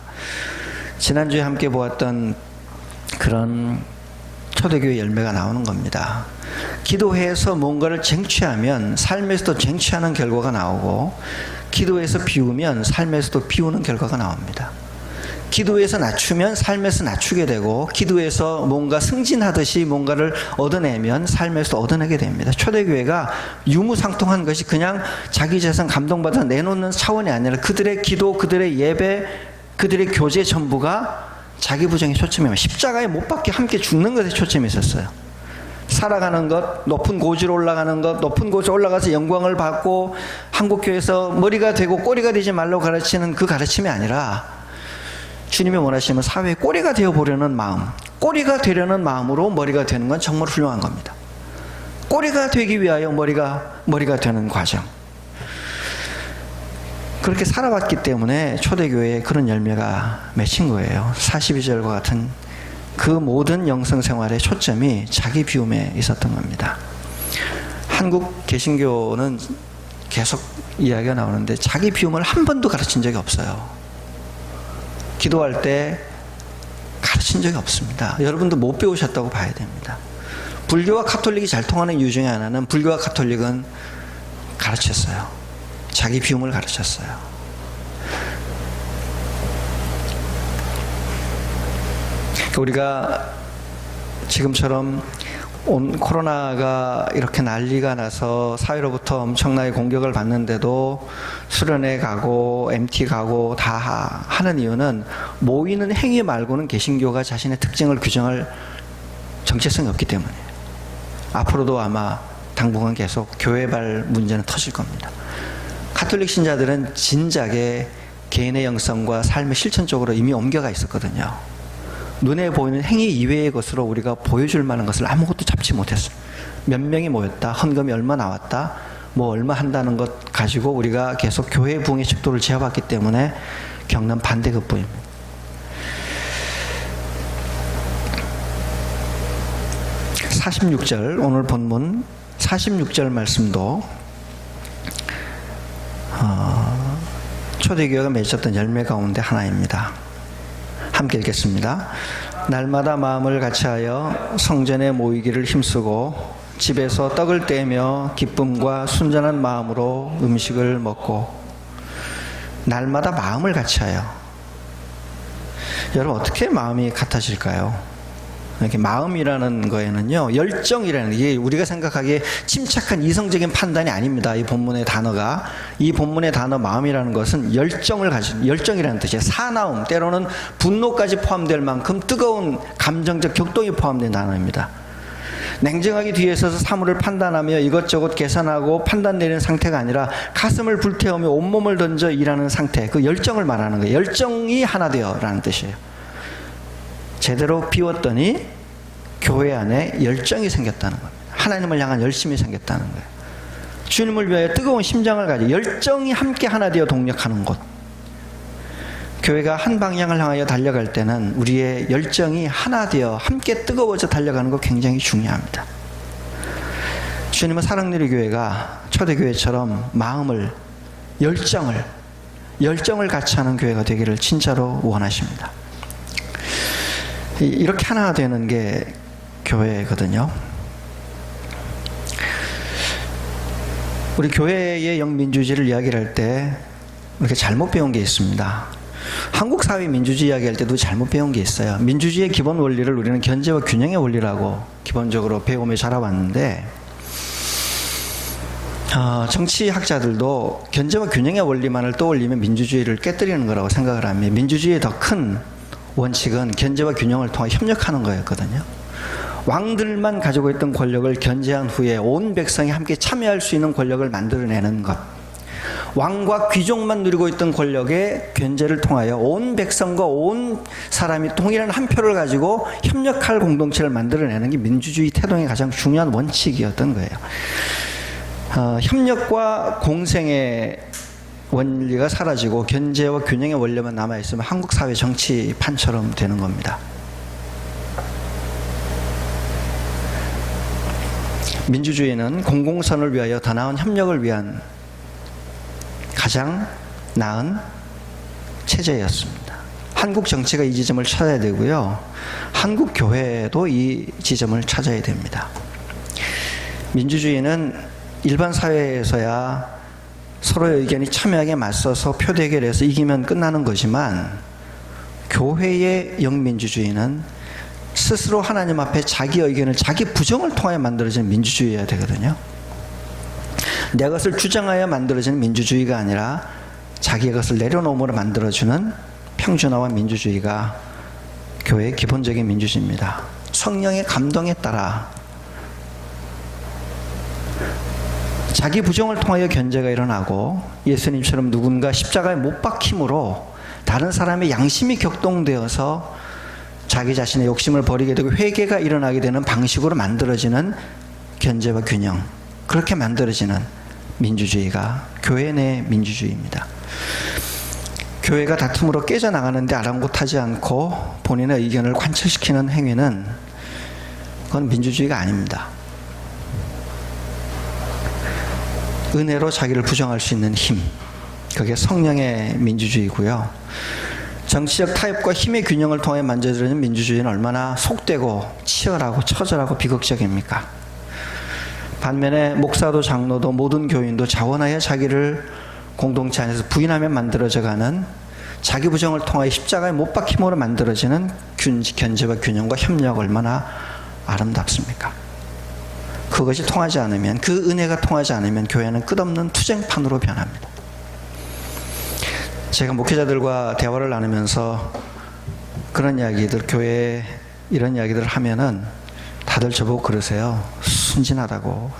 지난주에 함께 보았던 그런 초대교회 열매가 나오는 겁니다. 기도해서 뭔가를 쟁취하면 삶에서도 쟁취하는 결과가 나오고 기도해서 비우면 삶에서도 비우는 결과가 나옵니다. 기도해서 낮추면 삶에서 낮추게 되고 기도해서 뭔가 승진하듯이 뭔가를 얻어내면 삶에서 얻어내게 됩니다. 초대교회가 유무상통한 것이 그냥 자기 재산 감동받아 내놓는 차원이 아니라 그들의 기도, 그들의 예배, 그들의 교제 전부가 자기 부정에 초점이 십자가에 못 박혀 함께 죽는 것에 초점이 있었어요. 살아가는 것, 높은 고지로 올라가는 것, 높은 고지로 올라가서 영광을 받고 한국교회에서 머리가 되고 꼬리가 되지 말라고 가르치는 그 가르침이 아니라 주님이 원하시는 사회의 꼬리가 되어보려는 마음, 꼬리가 되려는 마음으로 머리가 되는 건 정말 훌륭한 겁니다. 꼬리가 되기 위하여 머리가 되는 과정. 그렇게 살아왔기 때문에 초대교회에 그런 열매가 맺힌 거예요. 42절과 같은 그 모든 영성생활의 초점이 자기 비움에 있었던 겁니다. 한국 개신교는 계속 이야기가 나오는데 자기 비움을 한 번도 가르친 적이 없어요. 기도할 때 가르친 적이 없습니다. 여러분도 못 배우셨다고 봐야 됩니다. 불교와 가톨릭이 잘 통하는 이유 중에 하나는 불교와 가톨릭은 가르쳤어요. 자기 비움을 가르쳤어요. 우리가 지금처럼 코로나가 이렇게 난리가 나서 사회로부터 엄청나게 공격을 받는데도 수련회 가고 MT 가고 다 하는 이유는 모이는 행위 말고는 개신교가 자신의 특징을 규정할 정체성이 없기 때문이에요. 앞으로도 아마 당분간 계속 교회발 문제는 터질 겁니다. 가톨릭 신자들은 진작에 개인의 영성과 삶의 실천 쪽으로 이미 옮겨가 있었거든요. 눈에 보이는 행위 이외의 것으로 우리가 보여줄 만한 것을 아무것도 잡지 못했어요. 몇 명이 모였다, 헌금이 얼마 나왔다, 뭐 얼마 한다는 것 가지고 우리가 계속 교회 부흥의 척도를 지어봤기 때문에 겪는 반대급부입니다. (46절) 오늘 본문 46절 말씀도 초대교회가 맺었던 열매 가운데 하나입니다. 함께 읽겠습니다. 날마다 마음을 같이하여 성전에 모이기를 힘쓰고 집에서 떡을 떼며 기쁨과 순전한 마음으로 음식을 먹고. 날마다 마음을 같이하여. 여러분 어떻게 마음이 같아질까요? 이렇게 마음이라는 거에는요, 열정이라는, 이게 우리가 생각하기에 침착한 이성적인 판단이 아닙니다. 이 본문의 단어가. 이 본문의 단어 마음이라는 것은 열정을 가진, 열정이라는 뜻이에요. 사나움, 때로는 분노까지 포함될 만큼 뜨거운 감정적 격동이 포함된 단어입니다. 냉정하게 뒤에 서서 사물을 판단하며 이것저것 계산하고 판단 내리는 상태가 아니라 가슴을 불태우며 온몸을 던져 일하는 상태, 그 열정을 말하는 거예요. 열정이 하나 되어라는 뜻이에요. 제대로 비웠더니 교회 안에 열정이 생겼다는 겁니다. 하나님을 향한 열심이 생겼다는 거예요. 주님을 위하여 뜨거운 심장을 가지고 열정이 함께 하나 되어 동력하는 곳. 교회가 한 방향을 향하여 달려갈 때는 우리의 열정이 하나 되어 함께 뜨거워져 달려가는 거 굉장히 중요합니다. 주님은 사랑누리 교회가 초대교회처럼 마음을, 열정을 같이 하는 교회가 되기를 진짜로 원하십니다. 이렇게 하나 되는 게 교회거든요. 우리 교회의 영민주주의를 이야기를 할 때 이렇게 잘못 배운 게 있습니다. 한국 사회 민주주의 이야기할 때도 잘못 배운 게 있어요. 민주주의의 기본 원리를 우리는 견제와 균형의 원리라고 기본적으로 배우며 자라왔는데, 정치학자들도 견제와 균형의 원리만을 떠올리면 민주주의를 깨뜨리는 거라고 생각을 합니다. 민주주의의 더 큰 원칙은 견제와 균형을 통해 협력하는 거였거든요. 왕들만 가지고 있던 권력을 견제한 후에 온 백성이 함께 참여할 수 있는 권력을 만들어내는 것, 왕과 귀족만 누리고 있던 권력의 견제를 통하여 온 백성과 온 사람이 동일한 한 표를 가지고 협력할 공동체를 만들어내는 게 민주주의 태동의 가장 중요한 원칙이었던 거예요. 협력과 공생의 원리가 사라지고 견제와 균형의 원리만 남아있으면 한국 사회 정치판처럼 되는 겁니다. 민주주의는 공공선을 위하여 더 나은 협력을 위한 가장 나은 체제였습니다. 한국 정치가 이 지점을 찾아야 되고요. 한국 교회도 이 지점을 찾아야 됩니다. 민주주의는 일반 사회에서야 서로의 의견이 첨예하게 맞서서 표대결해서 이기면 끝나는 거지만, 교회의 영민주주의는 스스로 하나님 앞에 자기 의견을, 자기 부정을 통하여 만들어지는 민주주의여야 되거든요. 내 것을 주장하여 만들어지는 민주주의가 아니라 자기의 것을 내려놓음으로 만들어주는 평준화와 민주주의가 교회의 기본적인 민주주의입니다. 성령의 감동에 따라 자기 부정을 통하여 견제가 일어나고, 예수님처럼 누군가 십자가에 못 박힘으로 다른 사람의 양심이 격동되어서 자기 자신의 욕심을 버리게 되고 회개가 일어나게 되는 방식으로 만들어지는 견제와 균형, 그렇게 만들어지는 민주주의가 교회 내 민주주의입니다. 교회가 다툼으로 깨져나가는데 아랑곳하지 않고 본인의 의견을 관철시키는 행위는 그건 민주주의가 아닙니다. 은혜로 자기를 부정할 수 있는 힘, 그게 성령의 민주주의고요. 정치적 타협과 힘의 균형을 통해 만들어지는 민주주의는 얼마나 속되고 치열하고 처절하고 비극적입니까? 반면에 목사도 장로도 모든 교인도 자원하여 자기를 공동체 안에서 부인하며 만들어져가는, 자기 부정을 통하여 십자가에 못 박힘으로 만들어지는 견제와 균형과 협력, 얼마나 아름답습니까? 그것이 통하지 않으면, 그 은혜가 통하지 않으면 교회는 끝없는 투쟁판으로 변합니다. 제가 목회자들과 대화를 나누면서 그런 이야기들, 교회에 이런 이야기들을 하면은 다들 저보고 그러세요. 순진하다고,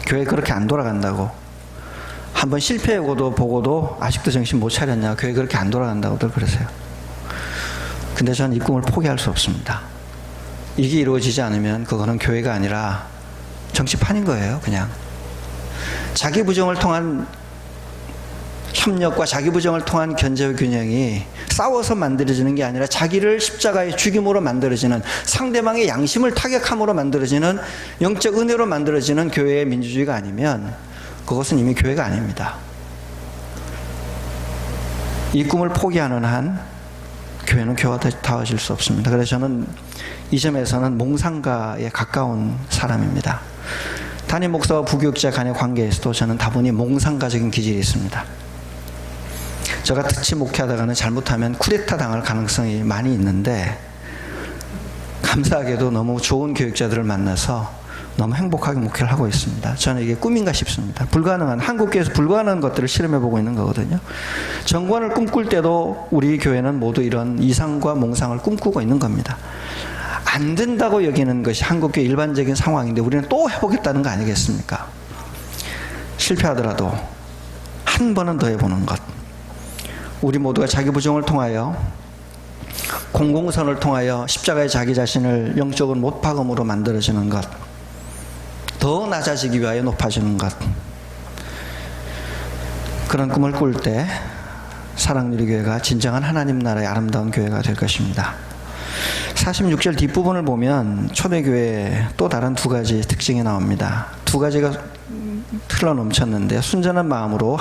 교회 그렇게 안 돌아간다고, 한번 실패하고도 보고도 아직도 정신 못 차렸냐, 교회 그렇게 안 돌아간다고들 그러세요. 근데 저는 이 꿈을 포기할 수 없습니다. 이게 이루어지지 않으면 그거는 교회가 아니라 정치판인 거예요. 그냥 자기 부정을 통한 협력과 자기 부정을 통한 견제와 균형이 싸워서 만들어지는 게 아니라 자기를 십자가의 죽임으로 만들어지는, 상대방의 양심을 타격함으로 만들어지는, 영적 은혜로 만들어지는 교회의 민주주의가 아니면 그것은 이미 교회가 아닙니다. 이 꿈을 포기하는 한 교회는 교화다워질 수 없습니다. 그래서 저는 이 점에서는 몽상가에 가까운 사람입니다. 담임 목사와 부교육자 간의 관계에서도 저는 다분히 몽상가적인 기질이 있습니다. 저 같이 목회하다가는 잘못하면 쿠데타 당할 가능성이 많이 있는데, 감사하게도 너무 좋은 교육자들을 만나서 너무 행복하게 목회를 하고 있습니다. 저는 이게 꿈인가 싶습니다. 불가능한, 한국교회에서 불가능한 것들을 실험해보고 있는 거거든요. 정관을 꿈꿀 때도 우리 교회는 모두 이런 이상과 몽상을 꿈꾸고 있는 겁니다. 안 된다고 여기는 것이 한국교회 일반적인 상황인데 우리는 또 해보겠다는 거 아니겠습니까? 실패하더라도 한 번은 더 해보는 것. 우리 모두가 자기 부정을 통하여, 공공선을 통하여 십자가에 자기 자신을 영적으로 못 박음으로 만들어지는 것, 더 낮아지기 위하여 높아지는 것, 그런 꿈을 꿀 때 사랑누리교회가 진정한 하나님 나라의 아름다운 교회가 될 것입니다. 46절 뒷부분을 보면 초대교회의 또 다른 두 가지 특징이 나옵니다. 두 가지가 흘러 넘쳤는데, 순전한 마음으로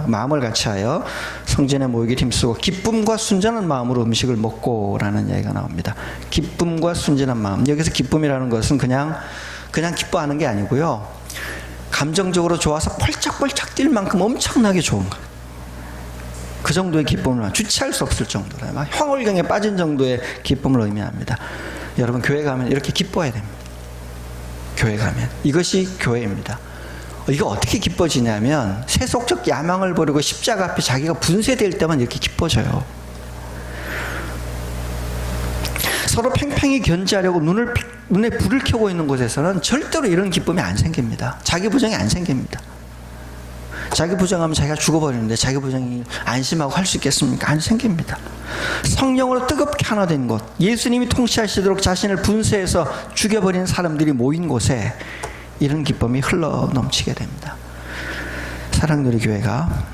마음을 같이하여 성전에 모이기 힘쓰고 기쁨과 순전한 마음으로 음식을 먹고라는 이야기가 나옵니다. 기쁨과 순전한 마음. 여기서 기쁨이라는 것은 그냥 기뻐하는 게 아니고요, 감정적으로 좋아서 펄짝펄짝 뛸 만큼 엄청나게 좋은 것. 그 정도의 기쁨을 주체할 수 없을 정도로 막 황홀경에 빠진 정도의 기쁨을 의미합니다. 여러분, 교회 가면 이렇게 기뻐해야 됩니다. 교회 가면 이것이 교회입니다. 이거 어떻게 기뻐지냐면, 세속적 야망을 버리고 십자가 앞에 자기가 분쇄될 때만 이렇게 기뻐져요. 서로 팽팽히 견제하려고 눈에 불을 켜고 있는 곳에서는 절대로 이런 기쁨이 안 생깁니다. 자기 부정이 안 생깁니다. 자기 부정하면 자기가 죽어버리는데 자기 부정이 안심하고 할 수 있겠습니까? 안 생깁니다. 성령으로 뜨겁게 하나 된 곳, 예수님이 통치하시도록 자신을 분쇄해서 죽여버린 사람들이 모인 곳에 이런 기쁨이 흘러 넘치게 됩니다. 사랑누리교회가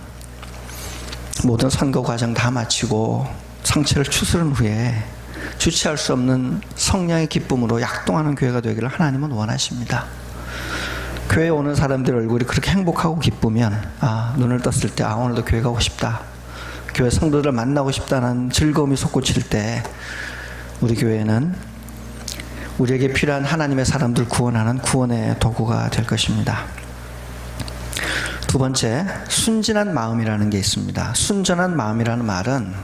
모든 선거 과정 다 마치고 상처를 추스른 후에 주체할 수 없는 성령의 기쁨으로 약동하는 교회가 되기를 하나님은 원하십니다. 교회에 오는 사람들 얼굴이 그렇게 행복하고 기쁘면, 눈을 떴을 때 오늘도 교회 가고 싶다, 교회 성도들 만나고 싶다는 즐거움이 솟구칠 때 우리 교회는 우리에게 필요한 하나님의 사람들 구원하는 구원의 도구가 될 것입니다. 두 번째, 순진한 마음이라는 게 있습니다. 순전한 마음이라는 말은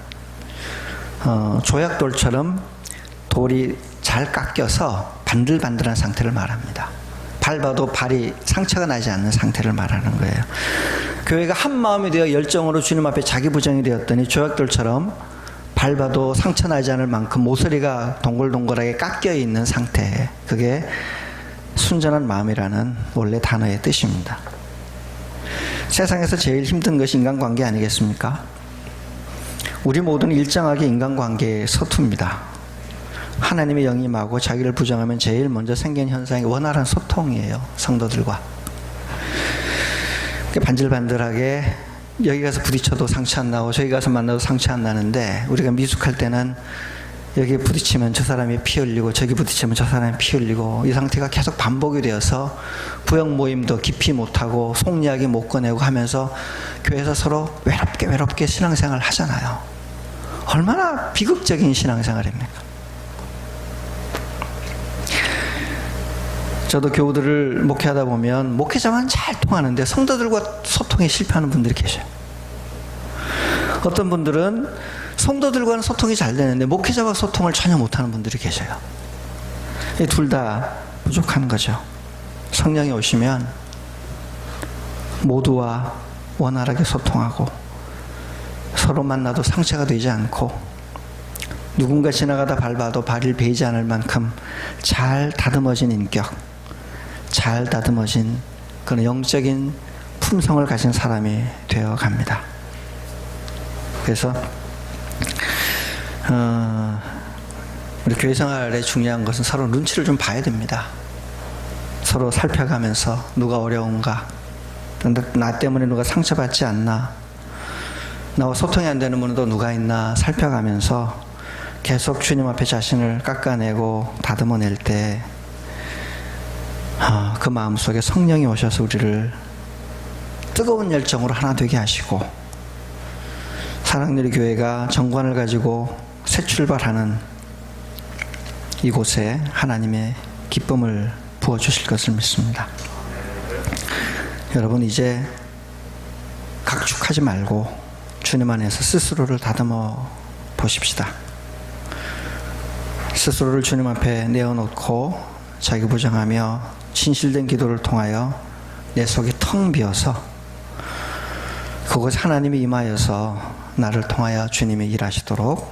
조약돌처럼 돌이 잘 깎여서 반들반들한 상태를 말합니다. 밟아도 발이 상처가 나지 않는 상태를 말하는 거예요. 교회가 한 마음이 되어 열정으로 주님 앞에 자기 부정이 되었더니 조약돌처럼 밟아도 상처 나지 않을 만큼 모서리가 동글동글하게 깎여 있는 상태, 그게 순전한 마음이라는 원래 단어의 뜻입니다. 세상에서 제일 힘든 것이 인간관계 아니겠습니까? 우리 모두는 일정하게 인간관계에 서툽니다. 하나님의 영이 임하고 자기를 부정하면 제일 먼저 생기는 현상이 원활한 소통이에요. 성도들과 반질반질하게 여기 가서 부딪혀도 상처 안 나고 저기 가서 만나도 상처 안 나는데, 우리가 미숙할 때는 여기 부딪히면 저 사람이 피 흘리고 저기 부딪히면 저 사람이 피 흘리고, 이 상태가 계속 반복이 되어서 부역 모임도 깊이 못하고 속 이야기 못 꺼내고 하면서 교회에서 서로 외롭게 신앙생활 하잖아요. 얼마나 비극적인 신앙생활입니까? 저도 교우들을 목회하다 보면 목회자만 잘 통하는데 성도들과 소통에 실패하는 분들이 계셔요. 어떤 분들은 성도들과는 소통이 잘 되는데 목회자와 소통을 전혀 못하는 분들이 계셔요. 둘 다 부족한 거죠. 성령이 오시면 모두와 원활하게 소통하고 서로 만나도 상처가 되지 않고 누군가 지나가다 밟아도 발을 베이지 않을 만큼 잘 다듬어진 인격, 잘 다듬어진 그런 영적인 품성을 가진 사람이 되어 갑니다. 그래서 우리 교회 생활에 중요한 것은 서로 눈치를 좀 봐야 됩니다. 서로 살펴가면서 누가 어려운가, 나 때문에 누가 상처받지 않나, 나와 소통이 안 되는 분도 누가 있나 살펴가면서 계속 주님 앞에 자신을 깎아내고 다듬어낼 때 그 마음속에 성령이 오셔서 우리를 뜨거운 열정으로 하나 되게 하시고, 사랑누리 교회가 정관을 가지고 새 출발하는 이곳에 하나님의 기쁨을 부어주실 것을 믿습니다. 여러분, 이제 각축하지 말고 주님 안에서 스스로를 다듬어 보십시다. 스스로를 주님 앞에 내어놓고 자기 부정하며 진실된 기도를 통하여 내 속이 텅 비어서 그곳에 하나님이 임하여서 나를 통하여 주님이 일하시도록,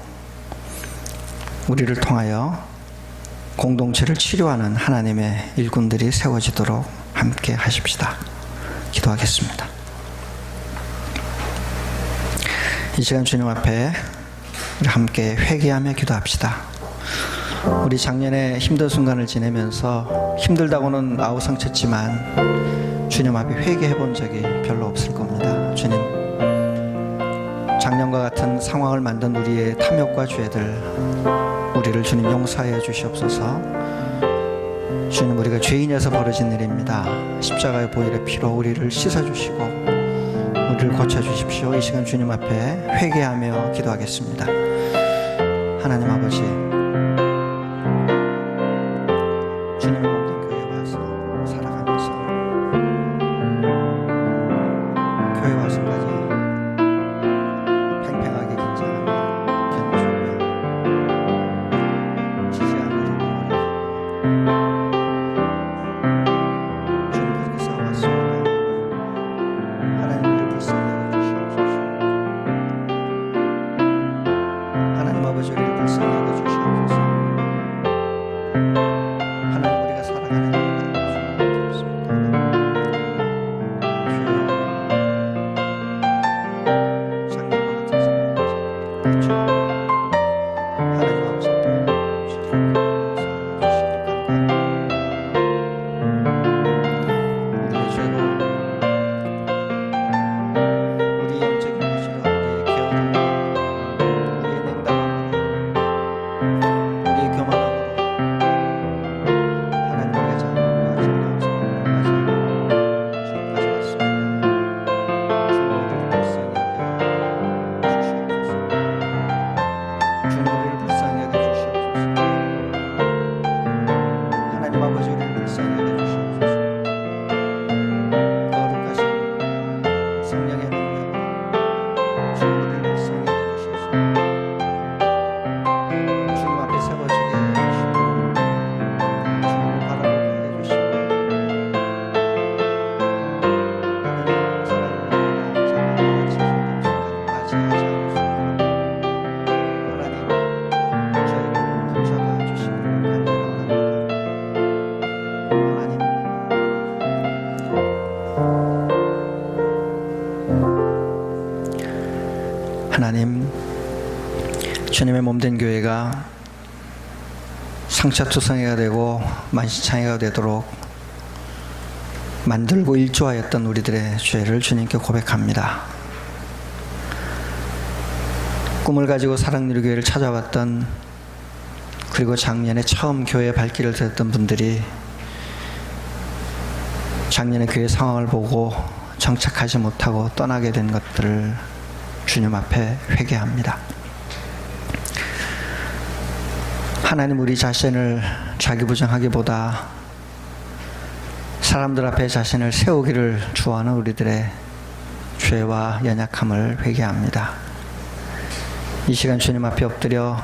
우리를 통하여 공동체를 치료하는 하나님의 일꾼들이 세워지도록 함께 하십시다. 기도하겠습니다. 이 시간 주님 앞에 우리 함께 회개하며 기도합시다. 우리 작년에 힘든 순간을 지내면서 힘들다고는 아우성쳤지만 주님 앞에 회개해 본 적이 별로 없을 겁니다. 주님, 작년과 같은 상황을 만든 우리의 탐욕과 죄들, 우리를 주님 용서하여 주시옵소서. 주님, 우리가 죄인에서 벌어진 일입니다. 십자가의 보혈의 피로 우리를 씻어주시고 우리를 고쳐주십시오. 이 시간 주님 앞에 회개하며 기도하겠습니다. 하나님 아버지, 주님의 몸된 교회에 와서 살아가면서 교회 와서까지 팽팽하게 긴장하며 견주며 지지 않으려고 주님 그렇게 싸워왔습니다. 하나님 우리를 불쌍히 여겨주시옵소서. 하나님 아버지, 우리를 불쌍히 여겨주시옵소서. 하나님, 우리가 살아가는 일이 없습니다. 주여, 작년과 같은 상황에서 하나님 아버지 앞에 주시길 우리의 죄로, 우리 영적인 것이라 우리의 게으름으로, 우리의 냉담함으로, 우리의 교만함으로 하나님 우리가 잘못과 정령성을 지금까지 왔습니다. 주님 우리를 불쌍히 여겨주시옵소서. 하나님 아버지, 우리를 불쌍히 여겨주시옵소서. 거룩하신 성령의 능력으로 주님 우리를 불쌍히 여겨주시옵소서. 주님 앞에 세워지게 해주시고 주님을 바라보게 해주시고 하나님 사랑을 맞이하지 않을 수 하나님 저희를 붙잡아 주시기를 간절합니다. 하나님, 주님의 몸된 교회가 상처투성이가 되고 만신창이가 되도록 만들고 일조하였던 우리들의 죄를 주님께 고백합니다. 꿈을 가지고 사랑누리교회를 찾아왔던, 그리고 작년에 처음 교회 발길을 들었던 분들이 작년에 교회 상황을 보고 정착하지 못하고 떠나게 된 것들을 주님 앞에 회개합니다. 하나님, 우리 자신을 자기 부정하기보다 사람들 앞에 자신을 세우기를 좋아하는 우리들의 죄와 연약함을 회개합니다. 이 시간 주님 앞에 엎드려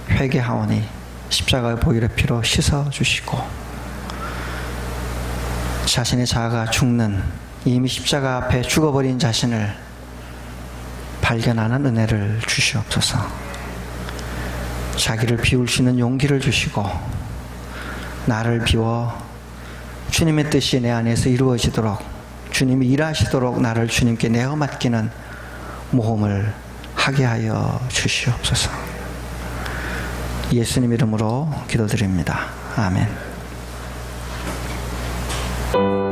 회개하오니 십자가의 보혈의 피로 씻어주시고 자신의 자아가 죽는, 이미 십자가 앞에 죽어버린 자신을 발견하는 은혜를 주시옵소서. 자기를 비울 수 있는 용기를 주시고 나를 비워 주님의 뜻이 내 안에서 이루어지도록, 주님이 일하시도록 나를 주님께 내어 맡기는 모험을 하게 하여 주시옵소서. 예수님 이름으로 기도드립니다. 아멘. 주의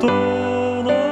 또 나를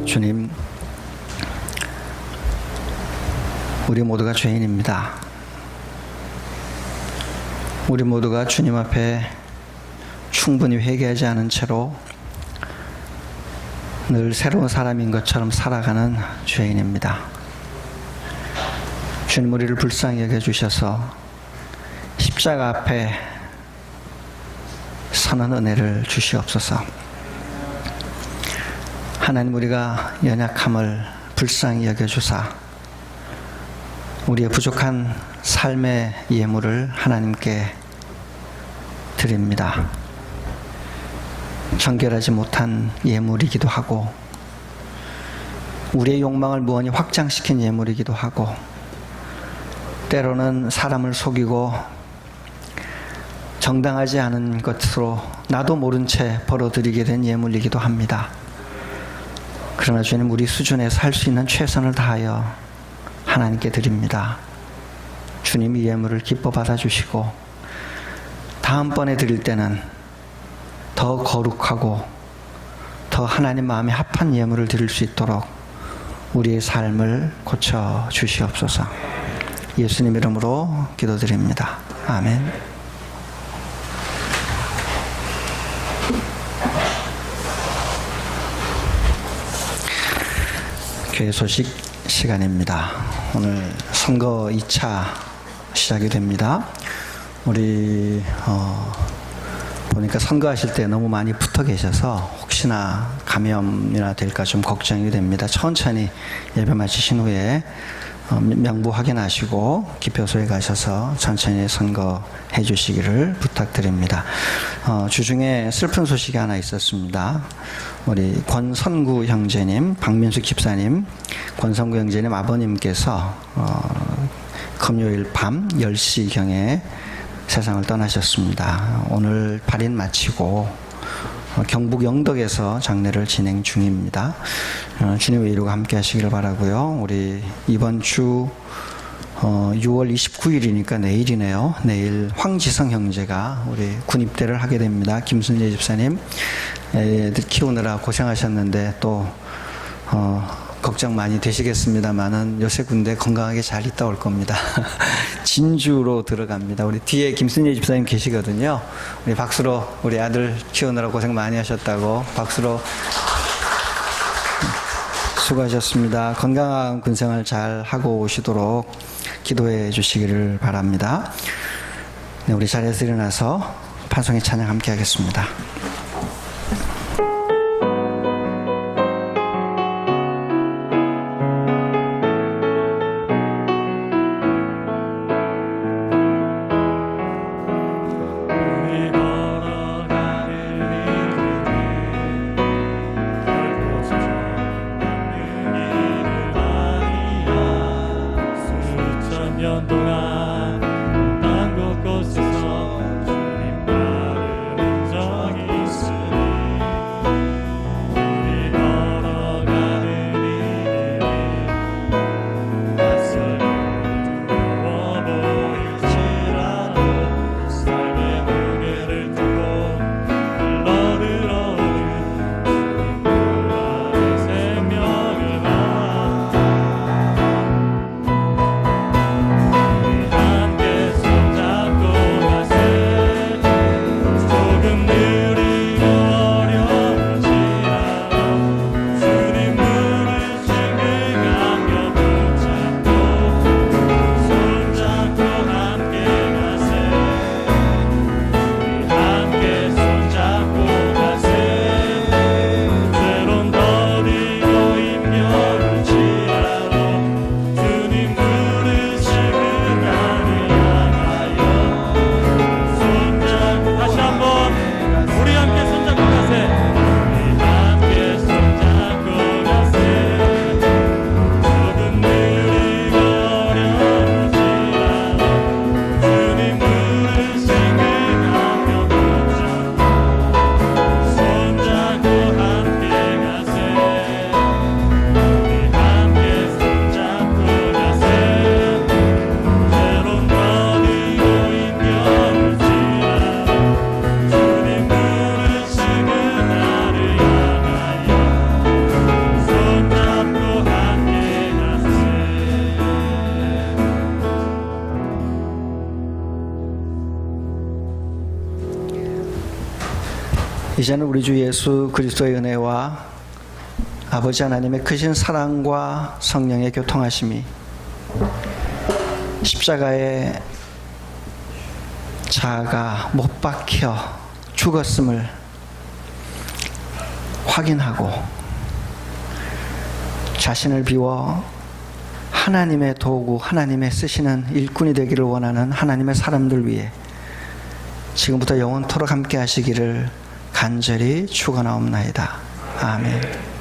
주님, 우리 모두가 죄인입니다. 우리 모두가 주님 앞에 충분히 회개하지 않은 채로 늘 새로운 사람인 것처럼 살아가는 죄인입니다. 주님, 우리를 불쌍히 여겨주셔서 십자가 앞에 서는 은혜를 주시옵소서. 하나님, 우리가 연약함을 불쌍히 여겨주사 우리의 부족한 삶의 예물을 하나님께 드립니다. 정결하지 못한 예물이기도 하고 우리의 욕망을 무언히 확장시킨 예물이기도 하고 때로는 사람을 속이고 정당하지 않은 것으로 나도 모른 채 벌어들이게 된 예물이기도 합니다. 그러나 주님, 우리 수준에서 할 수 있는 최선을 다하여 하나님께 드립니다. 주님이 이 예물을 기뻐 받아주시고 다음번에 드릴 때는 더 거룩하고 더 하나님 마음에 합한 예물을 드릴 수 있도록 우리의 삶을 고쳐 주시옵소서. 예수님 이름으로 기도드립니다. 아멘. 교회 소식 시간입니다. 오늘 선거 2차 시작이 됩니다. 우리 보니까 선거하실 때 너무 많이 붙어 계셔서 혹시나 감염이나 될까 좀 걱정이 됩니다. 천천히 예배 마치신 후에 명부 확인하시고 기표소에 가셔서 천천히 선거해 주시기를 부탁드립니다. 주중에 슬픈 소식이 하나 있었습니다. 우리 권선구 형제님, 박민수 집사님, 권선구 형제님 아버님께서 금요일 밤 10시경에 세상을 떠나셨습니다. 오늘 발인 마치고 경북 영덕에서 장례를 진행 중입니다. 주님의 위로가 함께 하시기를 바라고요. 우리 이번 주 6월 29일이니까 내일이네요. 내일 황지성 형제가 우리 군입대를 하게 됩니다. 김순재 집사님, 애들 키우느라 고생하셨는데 또 걱정 많이 되시겠습니다만은 요새 군대 건강하게 잘 있다 올 겁니다. 진주로 들어갑니다. 우리 뒤에 김순재 집사님 계시거든요. 우리 박수로 우리 아들 키우느라 고생 많이 하셨다고 박수로 수고하셨습니다. 건강한 군생활 잘 하고 오시도록 기도해 주시기를 바랍니다. 네, 우리 자리에서 일어나서 판송의 찬양 함께 하겠습니다. 우리 걸어가는 길을 결코 찾는 길을 아니야. 수천 년 동안 땅 곳곳에서 주님 나를 적이 있으니 우리 걸어가는 길을 낯설고 두려워 보일지라도 삶의 무게를 두고 흘러들어오는 주님 나의 생명을 봐. 우리 함께 손잡고 가세. 조금 느리고 어려울지라도 주님 부르신 그 감격 붙잡고 손잡고 함께 가세. 우리 함께 손잡고 가세. 때론 더디고 힘겨울지라도 주님 부르신 그날을 향하여 손잡고 다시 한번 우리 함께 손잡고 가세. 우리 함께 손잡고 가세. 조금 느리고 어려울지라도 주님 부르신 그 감격 붙잡고 손잡고 함께 가세. 우리 함께 손잡고 가세. 때론 더디고 힘겨울지라도 주님 부르신 그날을 향하여 손잡고 함께 가세. 이제는 우리 주 예수 그리스도의 은혜와 아버지 하나님의 크신 사랑과 성령의 교통하심이 십자가에 자아가 못 박혀 죽었음을 확인하고 자신을 비워 하나님의 도구, 하나님의 쓰시는 일꾼이 되기를 원하는 하나님의 사람들 위해 지금부터 영원토록 함께 하시기를 간절히 축원하옵나이다. 아멘.